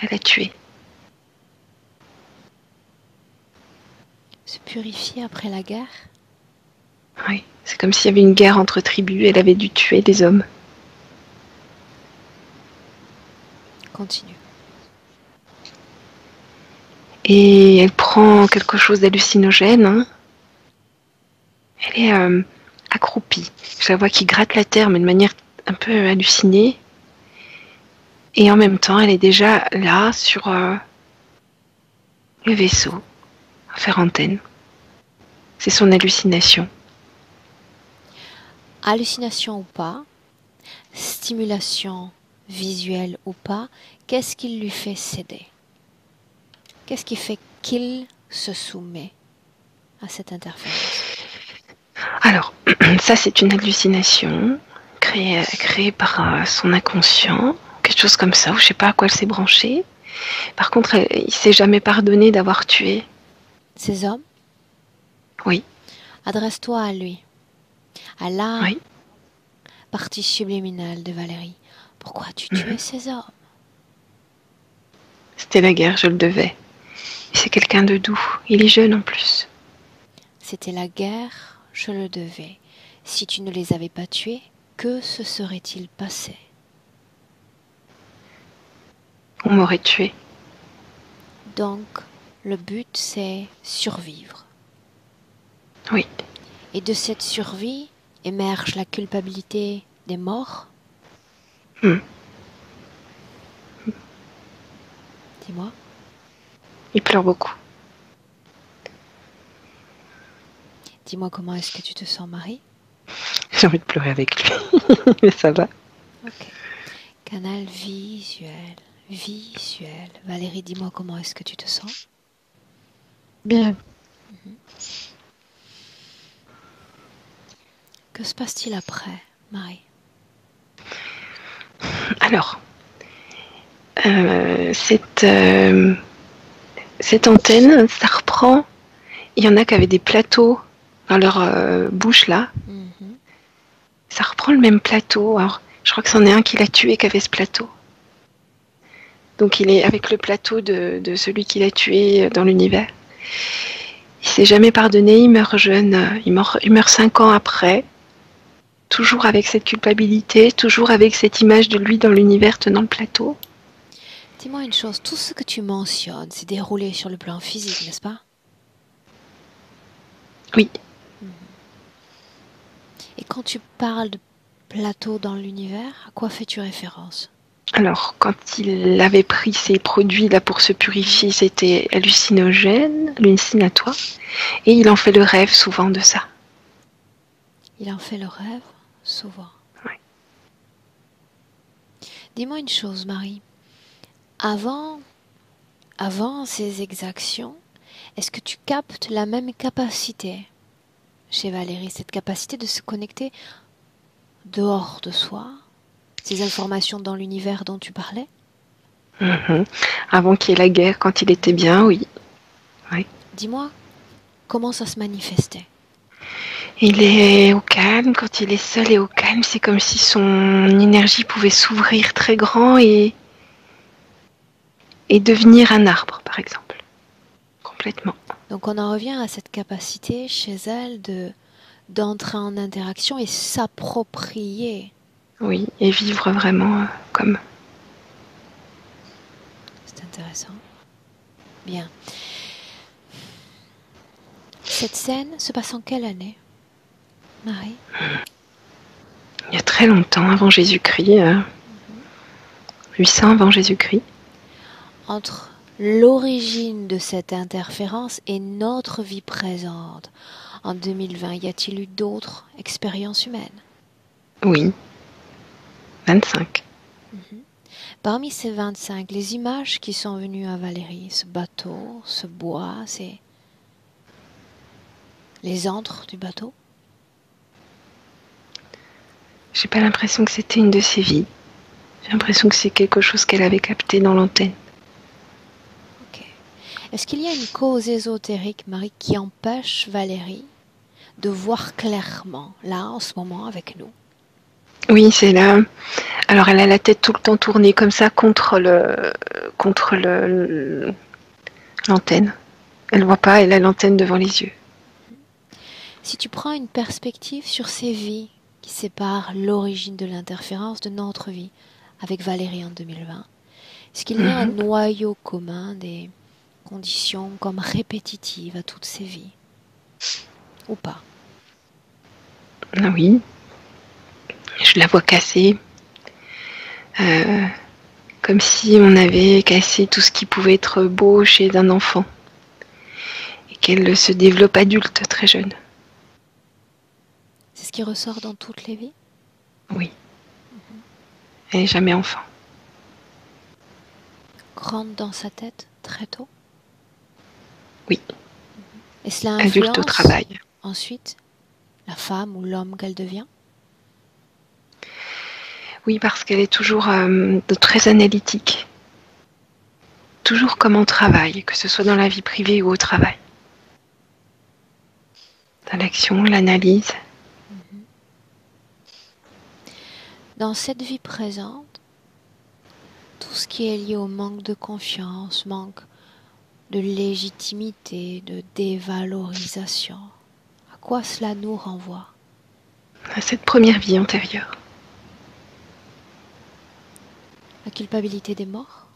Elle a tué.
Se purifier après la guerre?
Oui, c'est comme s'il y avait une guerre entre tribus. Elle avait dû tuer des hommes.
Continue.
Et elle prend quelque chose d'hallucinogène. Hein. Elle est accroupie. Je la vois qui gratte la terre, mais de manière un peu hallucinée. Et en même temps, elle est déjà là sur le vaisseau, à faire antenne. C'est son hallucination.
Hallucination ou pas, stimulation visuelle ou pas, qu'est-ce qui lui fait céder? Qu'est-ce qui fait qu'il se soumet à cette interférence?
Alors, ça c'est une hallucination créée par son inconscient, quelque chose comme ça, ou je sais pas à quoi elle s'est branchée. Par contre, il s'est jamais pardonné d'avoir tué.
Ces hommes?
Oui.
Adresse-toi à lui, à la
Oui.
partie subliminale de Valérie. Pourquoi tu tuais ces hommes?
C'était la guerre, je le devais. C'est quelqu'un de doux. Il est jeune en plus.
C'était la guerre, je le devais. Si tu ne les avais pas tués, que se serait-il passé?
On m'aurait tué.
Donc, le but, c'est survivre.
Oui.
Et de cette survie émerge la culpabilité des morts? Dis-moi.
Il pleure beaucoup.
Dis-moi comment est-ce que tu te sens, Marie?
J'ai envie de pleurer avec lui. Mais ça va.
Ok. Canal visuel. Visuel. Valérie, dis-moi comment est-ce que tu te sens?
Bien.
Que se passe-t-il après, Marie?
Alors, cette antenne, ça reprend. Il y en a qui avaient des plateaux dans leur bouche là. Ça reprend le même plateau. Alors, je crois que c'en est un qui l'a tué qui avait ce plateau. Donc il est avec le plateau de celui qui l'a tué dans l'univers. Il s'est jamais pardonné, il meurt jeune, il meurt 5 ans après, toujours avec cette culpabilité, toujours avec cette image de lui dans l'univers tenant le plateau.
Dis-moi une chose, tout ce que tu mentionnes s'est déroulé sur le plan physique, n'est-ce pas?
Oui.
Et quand tu parles de plateau dans l'univers, à quoi fais-tu référence?
Alors, quand il avait pris ces produits là pour se purifier, c'était hallucinatoire, et il en fait le rêve souvent de ça.
Il en fait le rêve, souvent.
Oui.
Dis-moi une chose, Marie. Avant ces exactions, est-ce que tu captes la même capacité chez Valérie, cette capacité de se connecter dehors de soi, ces informations dans l'univers dont tu parlais?
Avant qu'il y ait la guerre, quand il était bien, oui. Oui.
Dis-moi, comment ça se manifestait?
Il est au calme, quand il est seul et au calme, c'est comme si son énergie pouvait s'ouvrir très grand et devenir un arbre, par exemple. Complètement.
Donc on en revient à cette capacité chez elle d'entrer en interaction et s'approprier.
Oui, et vivre vraiment comme...
C'est intéressant. Bien. Cette scène se passe en quelle année, Marie?
Il y a très longtemps, avant Jésus-Christ, 800 avant Jésus-Christ.
Entre l'origine de cette interférence et notre vie présente, en 2020, y a-t-il eu d'autres expériences humaines?
Oui, 25.
Parmi ces 25, les images qui sont venues à Valérie, ce bateau, ce bois, c'est les antres du bateau?
J'ai pas l'impression que c'était une de ses vies. J'ai l'impression que c'est quelque chose qu'elle avait capté dans l'antenne.
Ok. Est-ce qu'il y a une cause ésotérique, Marie, qui empêche Valérie de voir clairement, là, en ce moment, avec nous?
Oui, c'est là. Alors elle a la tête tout le temps tournée comme ça contre l'antenne. Elle voit pas, elle a l'antenne devant les yeux.
Si tu prends une perspective sur ces vies qui séparent l'origine de l'interférence de notre vie avec Valérie en 2020, est-ce qu'il y a un noyau commun des conditions comme répétitives à toutes ces vies? Ou pas?
Ah oui, je la vois cassée. Comme si on avait cassé tout ce qui pouvait être beau chez un enfant. Et qu'elle se développe adulte très jeune.
C'est ce qui ressort dans toutes les vies?
Oui. Elle n'est jamais enfant.
Grande dans sa tête très tôt?
Oui.
Et cela
Adulte au
influence
travail.
ensuite la femme ou l'homme qu'elle devient?
Oui, parce qu'elle est toujours très analytique. Toujours comme on travaille, que ce soit dans la vie privée ou au travail. Dans l'action, l'analyse.
Dans cette vie présente, tout ce qui est lié au manque de confiance, manque de légitimité, de dévalorisation, à quoi cela nous renvoie?
À cette première vie antérieure.
La culpabilité des morts?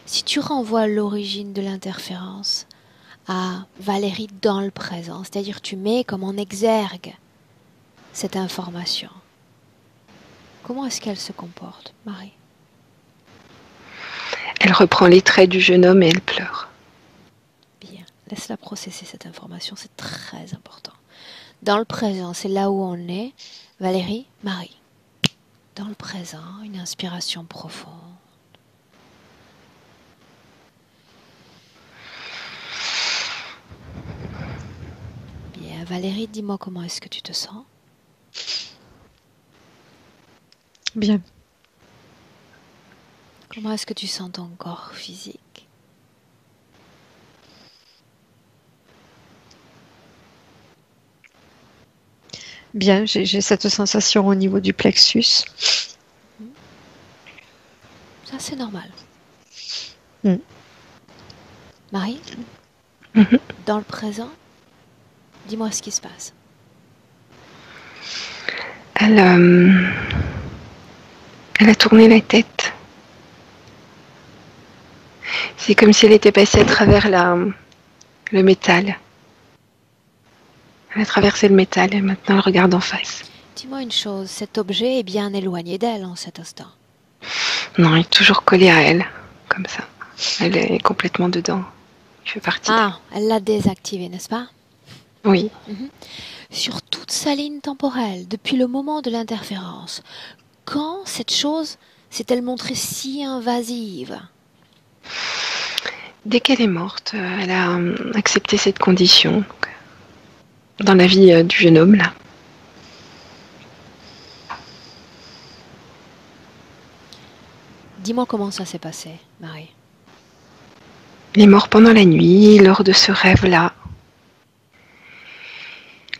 Si tu renvoies l'origine de l'interférence à Valérie dans le présent, c'est-à-dire tu mets comme en exergue cette information, comment est-ce qu'elle se comporte, Marie?
Elle reprend les traits du jeune homme et elle pleure.
Bien, laisse-la processer cette information, c'est très important. Dans le présent, c'est là où on est. Valérie, Marie. Dans le présent, une inspiration profonde. Bien, Valérie, dis-moi comment est-ce que tu te sens?
Bien.
Comment est-ce que tu sens ton corps physique?
bien. J'ai cette sensation au niveau du plexus.
Ça, c'est normal.
Mm.
Marie,
Mhm.
dans le présent, dis-moi ce qui se passe.
Elle, elle a tourné la tête. C'est comme si elle était passée à travers le métal. Elle a traversé le métal et maintenant elle regarde en face.
Dis-moi une chose, cet objet est bien éloigné d'elle en cet instant.
Non, il est toujours collé à elle, comme ça. Elle est complètement dedans. Il fait partie d'elle.
Ah, elle l'a désactivé, n'est-ce pas?
Oui.
Sur toute sa ligne temporelle, depuis le moment de l'interférence, quand cette chose s'est-elle montrée si invasive?
Dès qu'elle est morte, elle a accepté cette condition dans la vie du jeune homme, là.
Dis-moi comment ça s'est passé, Marie.
Il est mort pendant la nuit, lors de ce rêve-là.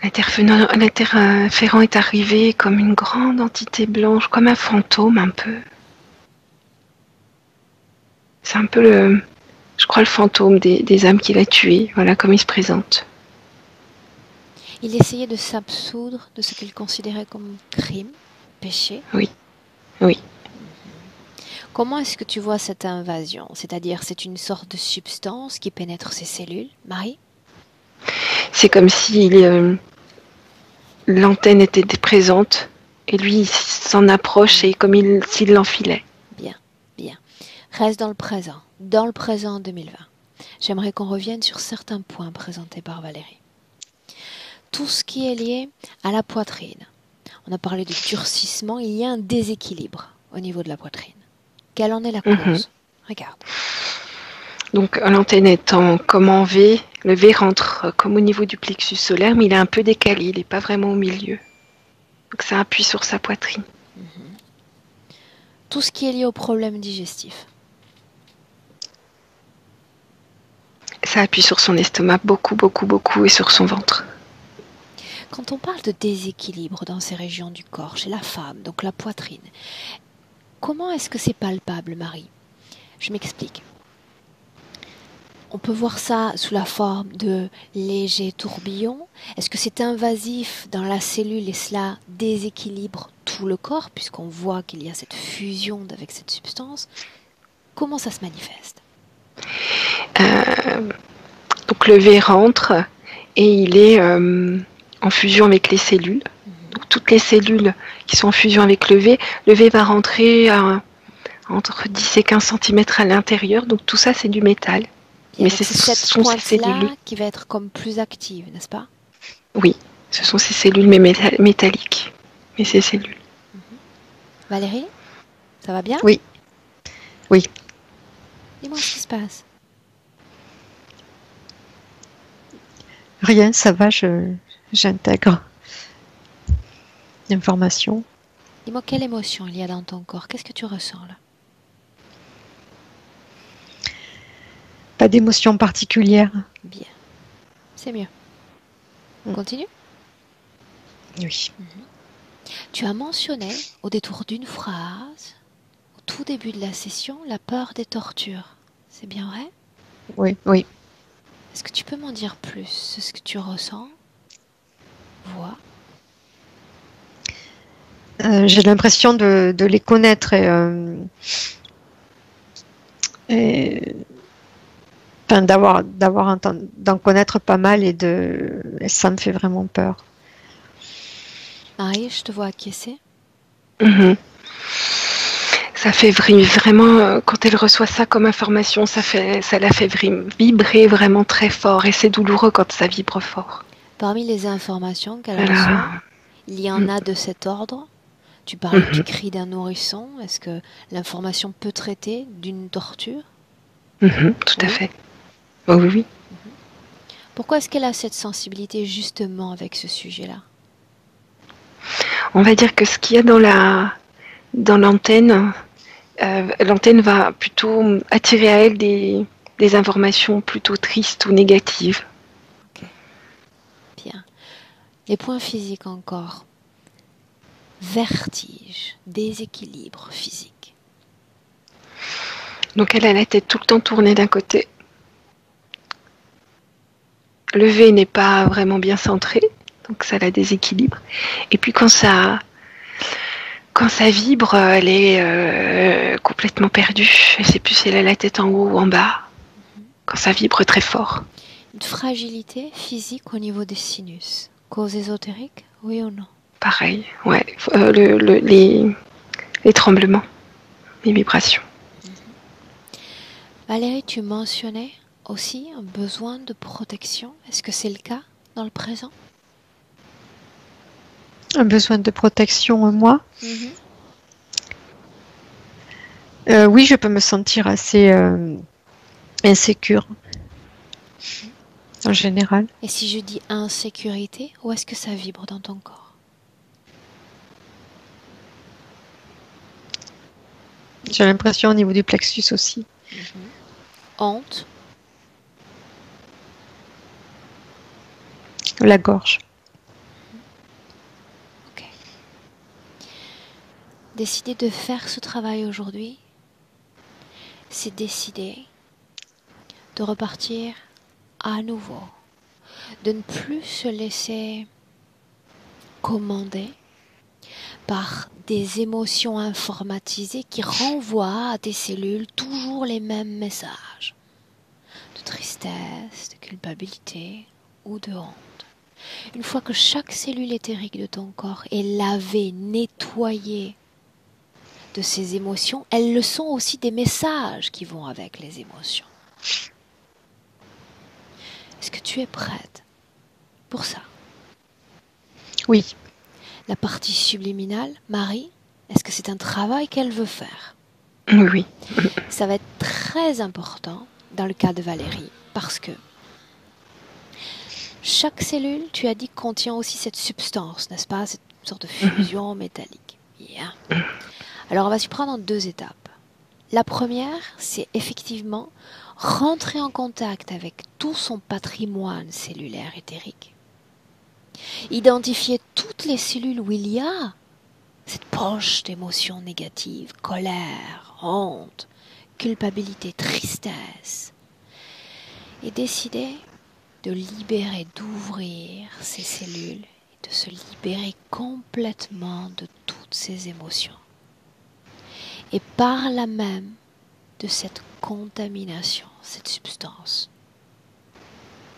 L'interférent est arrivé comme une grande entité blanche, comme un fantôme un peu. C'est un peu je crois, le fantôme des âmes qu'il a tuées. Voilà comment il se présente.
Il essayait de s'absoudre de ce qu'il considérait comme crime, péché.
Oui, oui.
Comment est-ce que tu vois cette invasion? C'est-à-dire, c'est une sorte de substance qui pénètre ses cellules, Marie?
C'est comme si l'antenne était présente et lui il s'en approche et comme s'il l'enfilait.
Bien, bien. Reste dans le présent 2020. J'aimerais qu'on revienne sur certains points présentés par Valérie. Tout ce qui est lié à la poitrine. On a parlé de durcissement, il y a un déséquilibre au niveau de la poitrine. Quelle en est la cause? Regarde.
Donc l'antenne étant comme en V, le V rentre comme au niveau du plexus solaire, mais il est un peu décalé, il n'est pas vraiment au milieu. Donc ça appuie sur sa poitrine.
Tout ce qui est lié au problème digestif.
Ça appuie sur son estomac beaucoup, beaucoup, beaucoup et sur son ventre.
Quand on parle de déséquilibre dans ces régions du corps, chez la femme, donc la poitrine, comment est-ce que c'est palpable, Marie? Je m'explique. On peut voir ça sous la forme de légers tourbillons. Est-ce que c'est invasif dans la cellule et cela déséquilibre tout le corps, puisqu'on voit qu'il y a cette fusion avec cette substance? Comment ça se manifeste?
Donc le V rentre et il est en fusion avec les cellules. Donc toutes les cellules qui sont en fusion avec le V va rentrer entre 10 et 15 cm à l'intérieur. Donc tout ça c'est du métal.
Bien,
Mais
c'est
ce
cette
sont ces cellules.
pointe-là qui va être comme plus active, n'est-ce pas?
Oui, ce sont ces cellules mais métalliques. Mais ces cellules.
Valérie, ça va bien?
Oui. Oui.
Dis-moi ce qui se passe.
Rien, ça va, j'intègre l'information.
Dis-moi quelle émotion il y a dans ton corps. Qu'est-ce que tu ressens là?
Pas d'émotion particulière.
Bien. C'est mieux. On continue?
Oui.
Tu as mentionné, au détour d'une phrase, au tout début de la session, la peur des tortures. C'est bien vrai?
Oui, oui.
Est-ce que tu peux m'en dire plus sur ce que tu ressens, vois?
J'ai l'impression de les connaître et enfin, d'en connaître pas mal et ça me fait vraiment peur.
Marie, je te vois acquiescer.
Ça fait vraiment, quand elle reçoit ça comme information, ça la fait vibrer vraiment très fort et c'est douloureux quand ça vibre fort.
Parmi les informations qu'elle reçoit, il y en a de cet ordre. Tu parles du cri d'un nourrisson. Est-ce que l'information peut traiter d'une torture?
Tout à fait. Oh, oui, oui.
Pourquoi est-ce qu'elle a cette sensibilité justement avec ce sujet-là?
On va dire que ce qu'il y a dans l'antenne, l'antenne va plutôt attirer à elle des informations plutôt tristes ou négatives.
Ok. Bien. Les points physiques encore. Vertige, déséquilibre physique.
Donc elle a la tête tout le temps tournée d'un côté. Le V n'est pas vraiment bien centré, donc ça la déséquilibre. Et puis quand ça vibre, elle est complètement perdue. Elle ne sait plus si elle a la tête en haut ou en bas. Quand ça vibre très fort.
Une fragilité physique au niveau des sinus. Cause ésotérique, oui ou non?
Pareil, ouais. Les tremblements, les vibrations.
Valérie, tu mentionnais aussi un besoin de protection. Est-ce que c'est le cas dans le présent?
Un besoin de protection, moi. Oui, je peux me sentir assez insécure, en général.
Et si je dis insécurité, où est-ce que ça vibre dans ton corps?
J'ai l'impression au niveau du plexus aussi.
Honte?
La gorge.
Ok. Décider de faire ce travail aujourd'hui, c'est décider de repartir à nouveau, de ne plus se laisser commander par des émotions informatisées qui renvoient à tes cellules toujours les mêmes messages de tristesse, de culpabilité ou de honte. Une fois que chaque cellule éthérique de ton corps est lavée, nettoyée de ces émotions, elles le sont aussi des messages qui vont avec les émotions. Est-ce que tu es prête pour ça?
Oui.
La partie subliminale, Marie, est-ce que c'est un travail qu'elle veut faire?
Oui.
Ça va être très important dans le cas de Valérie, parce que chaque cellule, tu as dit, contient aussi cette substance, n'est-ce pas? Cette sorte de fusion métallique. Yeah. Alors, on va s'y prendre en 2 étapes. La première, c'est effectivement rentrer en contact avec tout son patrimoine cellulaire éthérique. Identifier toutes les cellules où il y a cette poche d'émotions négatives, colère, honte, culpabilité, tristesse. Et décider de libérer, d'ouvrir ces cellules et de se libérer complètement de toutes ces émotions. Et par là même de cette contamination, cette substance.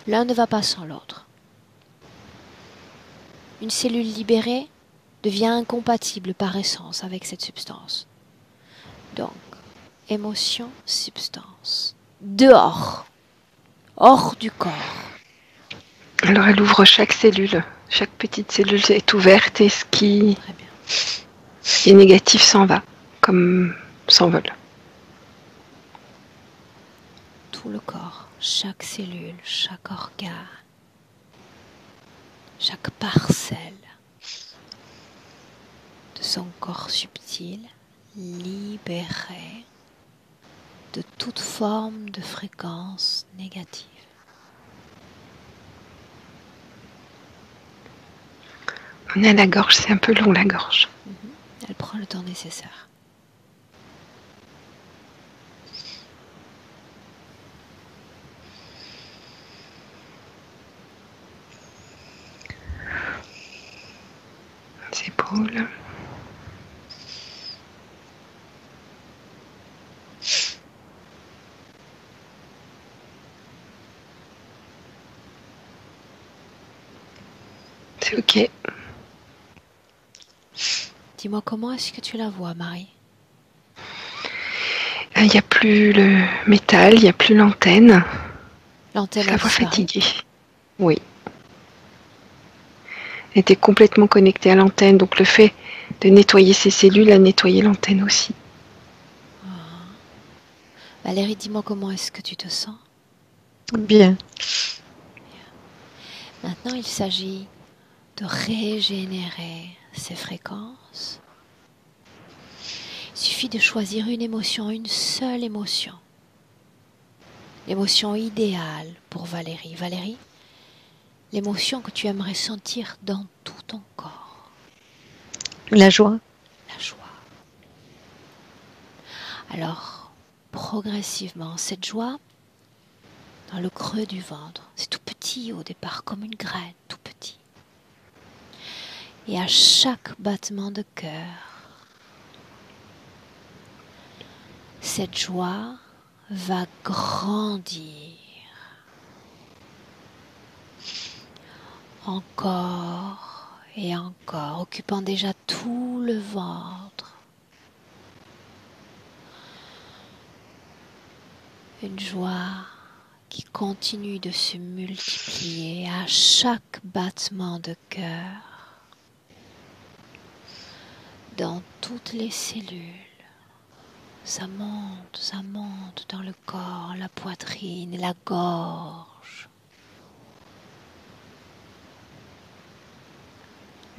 L'un ne va pas sans l'autre. Une cellule libérée devient incompatible par essence avec cette substance. Donc, émotion, substance. Dehors, hors du corps.
Alors elle ouvre chaque cellule. Chaque petite cellule est ouverte et ce qui est négatif s'en va, comme s'envole.
Tout le corps, chaque cellule, chaque organe, chaque parcelle de son corps subtil, libéré de toute forme de fréquence négative.
On est à la gorge, c'est un peu long la gorge.
Elle prend le temps nécessaire.
Les épaules. C'est ok.
Dis-moi, comment est-ce que tu la vois, Marie?
Il n'y a plus le métal, il n'y a plus l'antenne.
L'antenne
Je la
a
vois
disparu.
fatiguée. Oui. Elle était complètement connectée à l'antenne, donc le fait de nettoyer ses cellules a nettoyé l'antenne aussi.
Valérie, dis-moi, comment est-ce que tu te sens?
Bien.
Maintenant, il s'agit de régénérer ces fréquences. Il suffit de choisir une émotion, une seule émotion. L'émotion idéale pour Valérie. Valérie, l'émotion que tu aimerais sentir dans tout ton corps.
La joie.
La joie. Alors, progressivement, cette joie, dans le creux du ventre, c'est tout petit au départ, comme une graine, tout petit. Et à chaque battement de cœur, cette joie va grandir. Encore et encore, occupant déjà tout le ventre. Une joie qui continue de se multiplier à chaque battement de cœur dans toutes les cellules. Ça monte dans le corps, la poitrine, la gorge,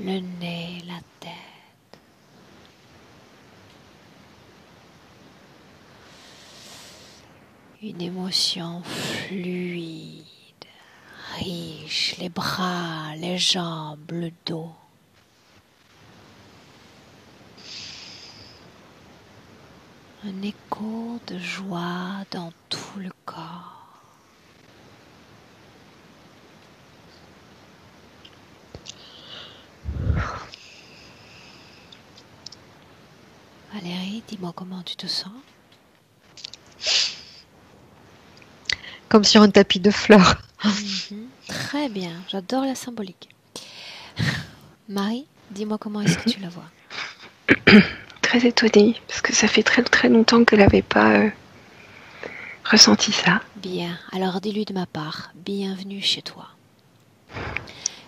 le nez, la tête. Une émotion fluide, riche, les bras, les jambes, le dos. Un écho de joie dans tout le corps. Valérie, dis-moi comment tu te sens?
Comme sur un tapis de fleurs.
Très bien, j'adore la symbolique. Marie, dis-moi comment est-ce que tu la vois?
Très étonnée, parce que ça fait très très longtemps qu'elle n'avait pas ressenti ça.
Bien, alors dis-lui de ma part, bienvenue chez toi.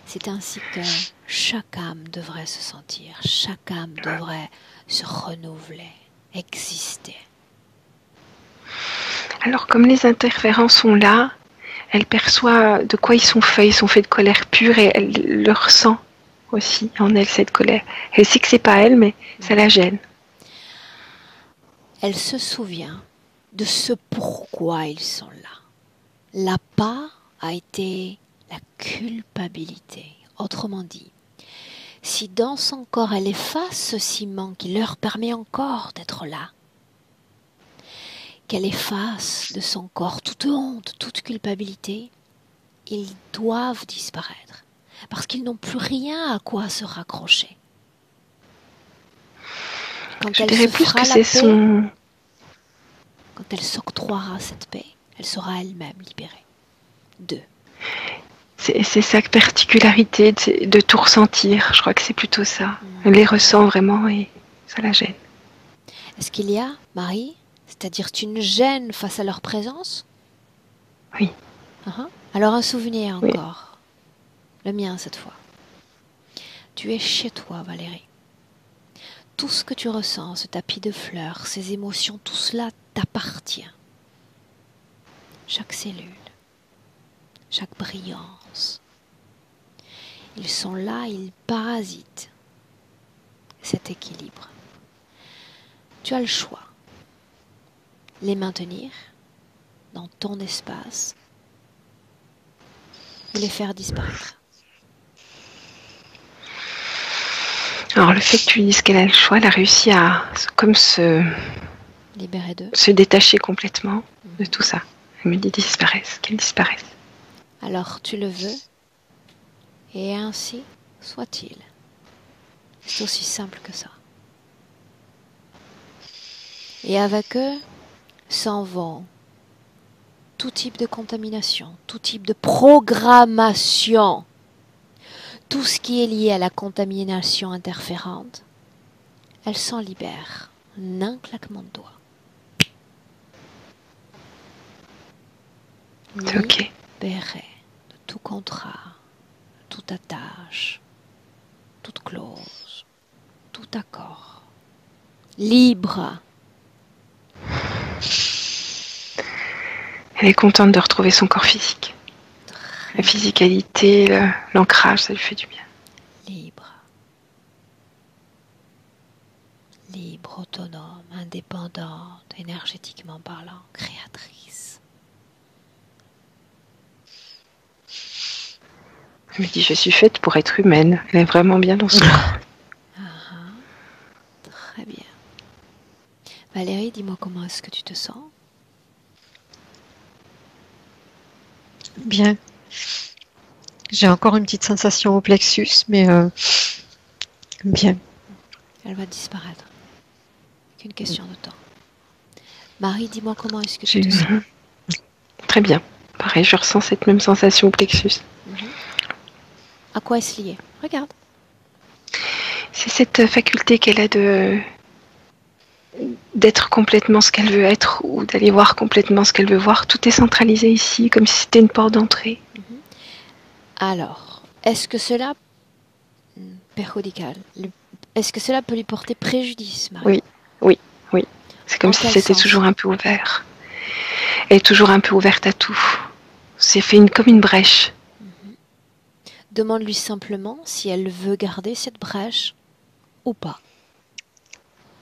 C'est ainsi que chaque âme devrait se sentir, chaque âme devrait se renouveler, exister.
Alors comme les interférences sont là, elle perçoit de quoi ils sont faits de colère pure et elle le ressent aussi en elle, cette colère. Elle sait que c'est pas elle, mais ça la gêne.
Elle se souvient de ce pourquoi ils sont là. La part a été la culpabilité. Autrement dit, si dans son corps elle efface ce ciment qui leur permet encore d'être là, qu'elle efface de son corps toute honte, toute culpabilité, ils doivent disparaître, parce qu'ils n'ont plus rien à quoi se raccrocher. Quand
Je
elle
dirais
se
plus
fera
que
la
c'est
paix,
son...
quand elle s'octroiera cette paix, elle sera elle-même libérée d'eux.
C'est sa particularité de tout ressentir. Je crois que c'est plutôt ça. Elle les ressent vraiment et ça la gêne.
Est-ce qu'il y a, Marie, c'est-à-dire une gêne face à leur présence?
Oui.
Alors un souvenir
Oui.
encore, le mien cette fois. Tu es chez toi, Valérie. Tout ce que tu ressens, ce tapis de fleurs, ces émotions, tout cela t'appartient. Chaque cellule, chaque brillance. Ils sont là, ils parasitent cet équilibre. Tu as le choix. Les maintenir dans ton espace ou les faire disparaître.
Alors le fait que tu dises qu'elle a le choix, elle a réussi à comme
Libérer d'eux.
se détacher complètement de tout ça. Elle me dit qu'elle disparaisse.
Alors tu le veux, et ainsi soit-il. C'est aussi simple que ça. Et avec eux s'en vont tout type de contamination, tout type de programmation, tout ce qui est lié à la contamination interférente, elle s'en libère en un claquement de doigts.
C'est ok.
Libérée de tout contrat, toute attache, toute clause, tout accord. Libre.
Elle est contente de retrouver son corps physique. La physicalité, l'ancrage, ça lui fait du bien.
Libre. Libre, autonome, indépendante, énergétiquement parlant, créatrice.
Elle me dit, je suis faite pour être humaine. Elle est vraiment bien dans son corps.
Très bien. Valérie, dis-moi comment est-ce que tu te sens?
Bien. J'ai encore une petite sensation au plexus, mais bien.
Elle va disparaître. Qu'une question de temps. Marie, dis-moi comment est-ce que tu te sens?
Très bien. Pareil, je ressens cette même sensation au plexus.
À quoi est-ce lié? Regarde.
C'est cette faculté qu'elle a d'être complètement ce qu'elle veut être ou d'aller voir complètement ce qu'elle veut voir. Tout est centralisé ici, comme si c'était une porte d'entrée.
Alors, est-ce que cela... perjudicial. Est-ce que cela peut lui porter préjudice, Marie?
Oui. C'est comme
En
si
quel
c'était
sens?
toujours un peu ouvert. Elle est toujours un peu ouverte à tout. C'est fait comme une brèche.
Demande-lui simplement si elle veut garder cette brèche ou pas.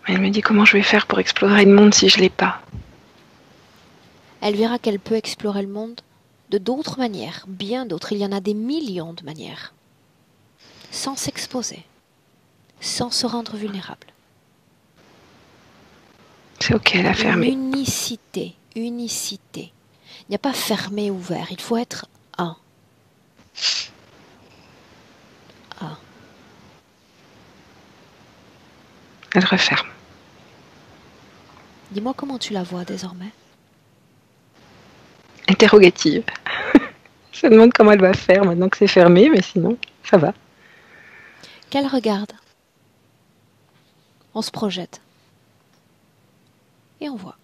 Elle me dit comment je vais faire pour explorer le monde si je l'ai pas.
Elle verra qu'elle peut explorer le monde de d'autres manières, bien d'autres. Il y en a des millions de manières. Sans s'exposer, sans se rendre vulnérable.
C'est ok, elle a fermé.
Unicité. Il n'y a pas fermé, ouvert. Il faut être un.
Elle referme.
Dis-moi comment tu la vois désormais.
Interrogative. Je me demande comment elle va faire maintenant que c'est fermé, mais sinon, ça va.
Qu'elle regarde. On se projette. Et on voit.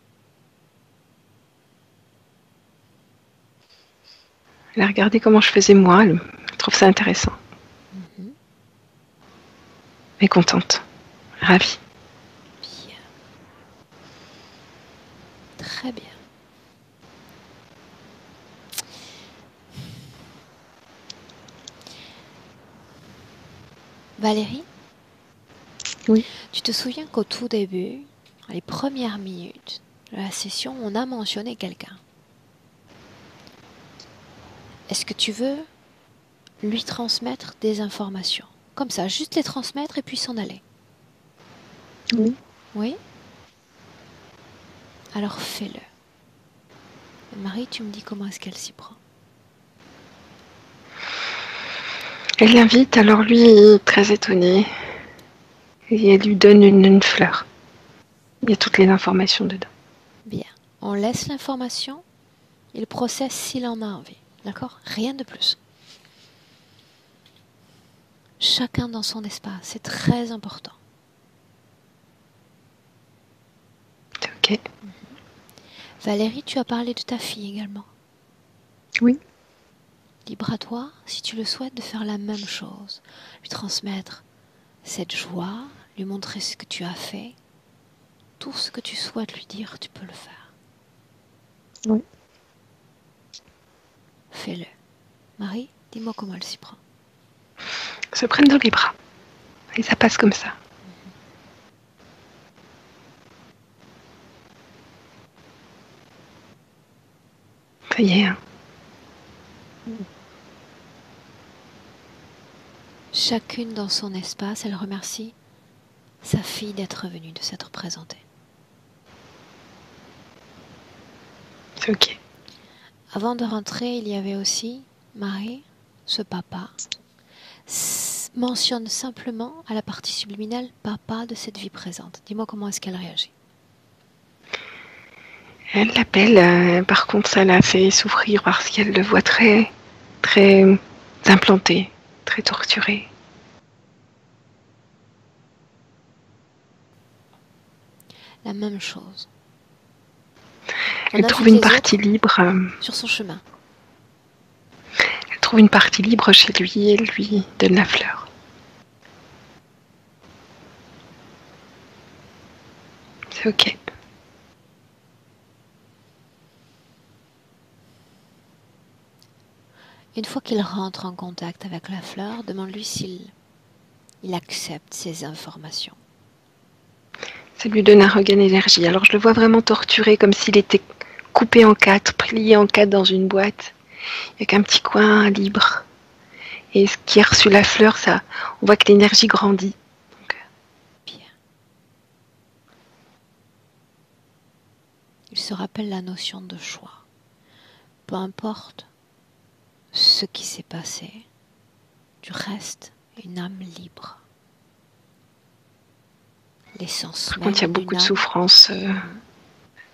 Elle a regardé comment je faisais moi, elle trouve ça intéressant. Elle est contente, ravie.
Bien. Très bien. Valérie?
Oui.
Tu te souviens qu'au tout début, les premières minutes de la session, on a mentionné quelqu'un. Est-ce que tu veux lui transmettre des informations? Comme ça, juste les transmettre et puis s'en aller.
Oui.
Oui? Alors fais-le. Marie, tu me dis comment est-ce qu'elle s'y prend?
Elle l'invite, alors lui est très étonné. Et elle lui donne une fleur. Il y a toutes les informations dedans.
Bien. On laisse l'information, il processe s'il en a envie. D'accord? Rien de plus. Chacun dans son espace, c'est très important.
C'est ok.
Valérie, tu as parlé de ta fille également.
Oui.
Libre à toi, si tu le souhaites, de faire la même chose. Lui transmettre cette joie, lui montrer ce que tu as fait. Tout ce que tu souhaites lui dire, tu peux le faire.
Oui.
Fais-le. Marie, dis-moi comment elle s'y prend.
Se prennent dans les bras. Et ça passe comme ça. Ça y est, hein.
Chacune dans son espace, elle remercie sa fille d'être venue, de s'être présentée.
C'est ok.
Avant de rentrer, il y avait aussi Marie, ce papa. Mentionne simplement à la partie subliminale papa de cette vie présente. Dis-moi comment est-ce qu'elle réagit.
Elle l'appelle, par contre ça l'a fait souffrir parce qu'elle le voit très, très implanté, très torturé.
La même chose.
Elle trouve une partie libre.
Sur son chemin.
Elle trouve une partie libre chez lui et elle lui donne la fleur. C'est ok.
Une fois qu'il rentre en contact avec la fleur, demande-lui s'il accepte ces informations.
Ça lui donne un regain d'énergie. Alors je le vois vraiment torturé, comme s'il était coupé en quatre, plié en quatre dans une boîte. Il n'y a qu'un petit coin libre. Et ce qui a reçu la fleur, ça, on voit que l'énergie grandit. Donc,
Bien. Il se rappelle la notion de choix. Peu importe ce qui s'est passé, tu restes une âme libre. L'essence
par
même
contre, il y a
d'une
beaucoup de
âme.
souffrance.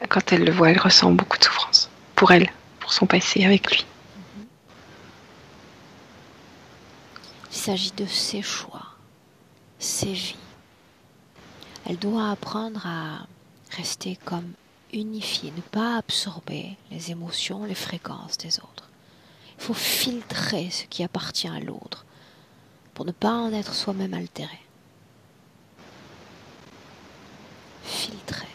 Quand elle le voit, elle ressent beaucoup de souffrance. Pour elle, pour son passé avec lui.
Il s'agit de ses choix, ses vies. Elle doit apprendre à rester comme unifiée, ne pas absorber les émotions, les fréquences des autres. Il faut filtrer ce qui appartient à l'autre pour ne pas en être soi-même altéré. Filtrer.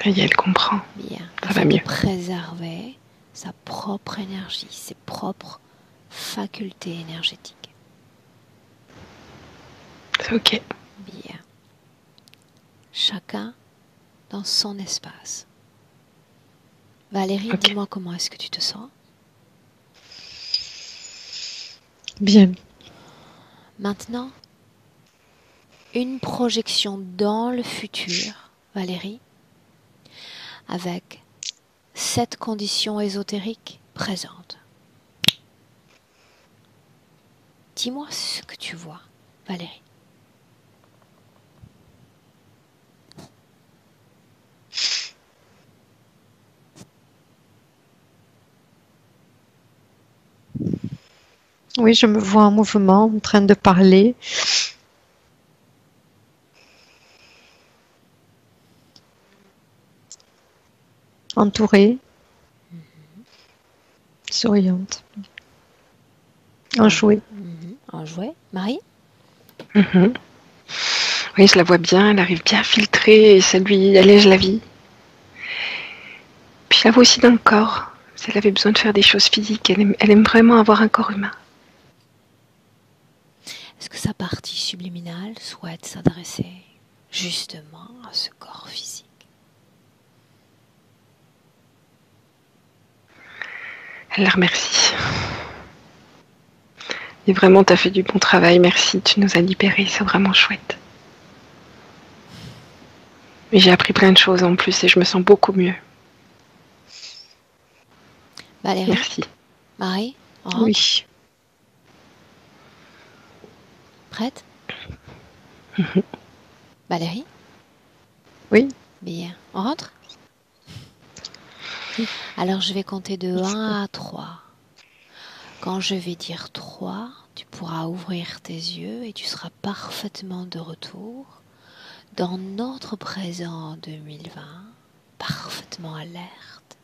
Et elle comprend.
Bien.
Ça
Afin
va
de
mieux.
préserver sa propre énergie, ses propres facultés énergétiques.
C'est ok.
Bien. Chacun dans son espace. Valérie,
Ok.
dis-moi comment est-ce que tu te sens?
Bien.
Maintenant, une projection dans le futur, Valérie, avec cette condition ésotérique présente. Dis-moi ce que tu vois, Valérie.
Oui, je me vois en mouvement, en train de parler. Entourée. Souriante. Enjouée.
En jouet, Marie?
Mhm. Oui, je la vois bien, elle arrive bien filtrée et ça lui allège la vie. Puis je la vois aussi dans le corps. Si elle avait besoin de faire des choses physiques, elle aime vraiment avoir un corps humain.
Est-ce que sa partie subliminale souhaite s'adresser justement à ce corps physique?
Elle la remercie. Et vraiment, tu as fait du bon travail, merci, tu nous as libérés, c'est vraiment chouette. Et j'ai appris plein de choses en plus et je me sens beaucoup mieux.
Valérie?
Merci.
Marie? On rentre?
Oui.
Prête? Valérie?
Oui.
Bien. On rentre? Alors je vais compter de 1 à 3. Quand je vais dire 3, tu pourras ouvrir tes yeux et tu seras parfaitement de retour dans notre présent 2020, parfaitement alerte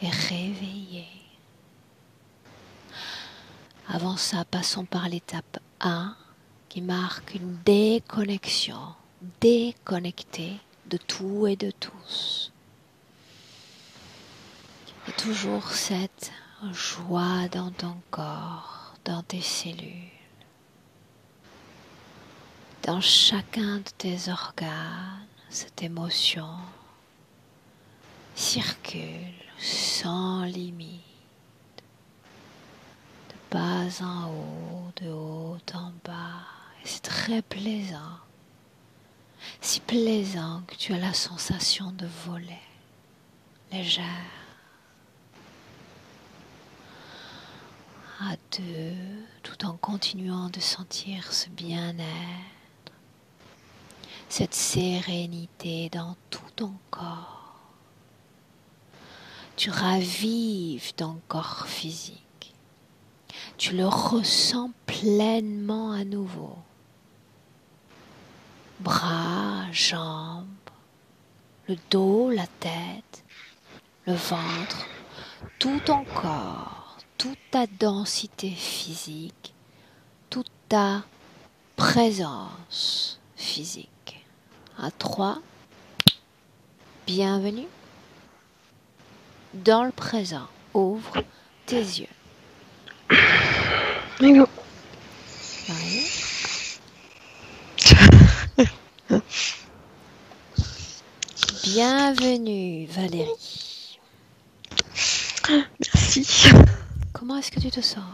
et réveillé. Avant ça, passons par l'étape 1 qui marque une déconnexion, déconnecté de tout et de tous. Et toujours cette joie dans ton corps, dans tes cellules, dans chacun de tes organes, cette émotion circule sans limite, de bas en haut, de haut en bas. Et c'est très plaisant, si plaisant que tu as la sensation de voler, légère. À 2, tout en continuant de sentir ce bien-être, cette sérénité dans tout ton corps. Tu ravives ton corps physique. Tu le ressens pleinement à nouveau. Bras, jambes, le dos, la tête, le ventre, tout ton corps. Toute ta densité physique, toute ta présence physique. À 3, bienvenue dans le présent. Ouvre tes yeux.
Hello.
Marie. Bienvenue Valérie.
Merci.
Comment est-ce que tu te sens?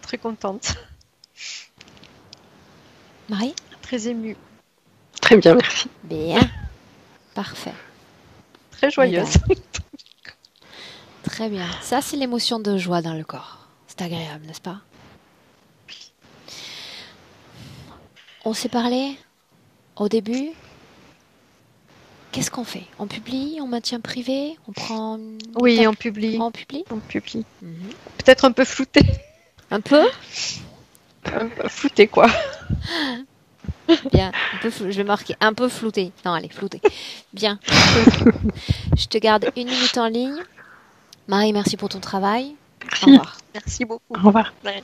Très contente,
Marie?
très émue,
Très bien, merci.
Bien. Parfait.
très joyeuse.
Très bien. Ça, c'est l'émotion de joie dans le corps. C'est agréable, n'est-ce pas? On s'est parlé au début. Qu'est-ce qu'on fait? On publie, on maintient privé, on prend...
Oui, on publie.
On publie?
On publie.
Mhm.
Peut-être un peu flouté.
Un peu?
Un peu flouté, quoi.
Bien. Un peu je vais marquer un peu flouté. Non, allez, flouté. Bien. Je te garde 1 minute en ligne. Marie, merci pour ton travail. Au
Merci.
revoir.
Merci beaucoup.
Au revoir.
Ouais.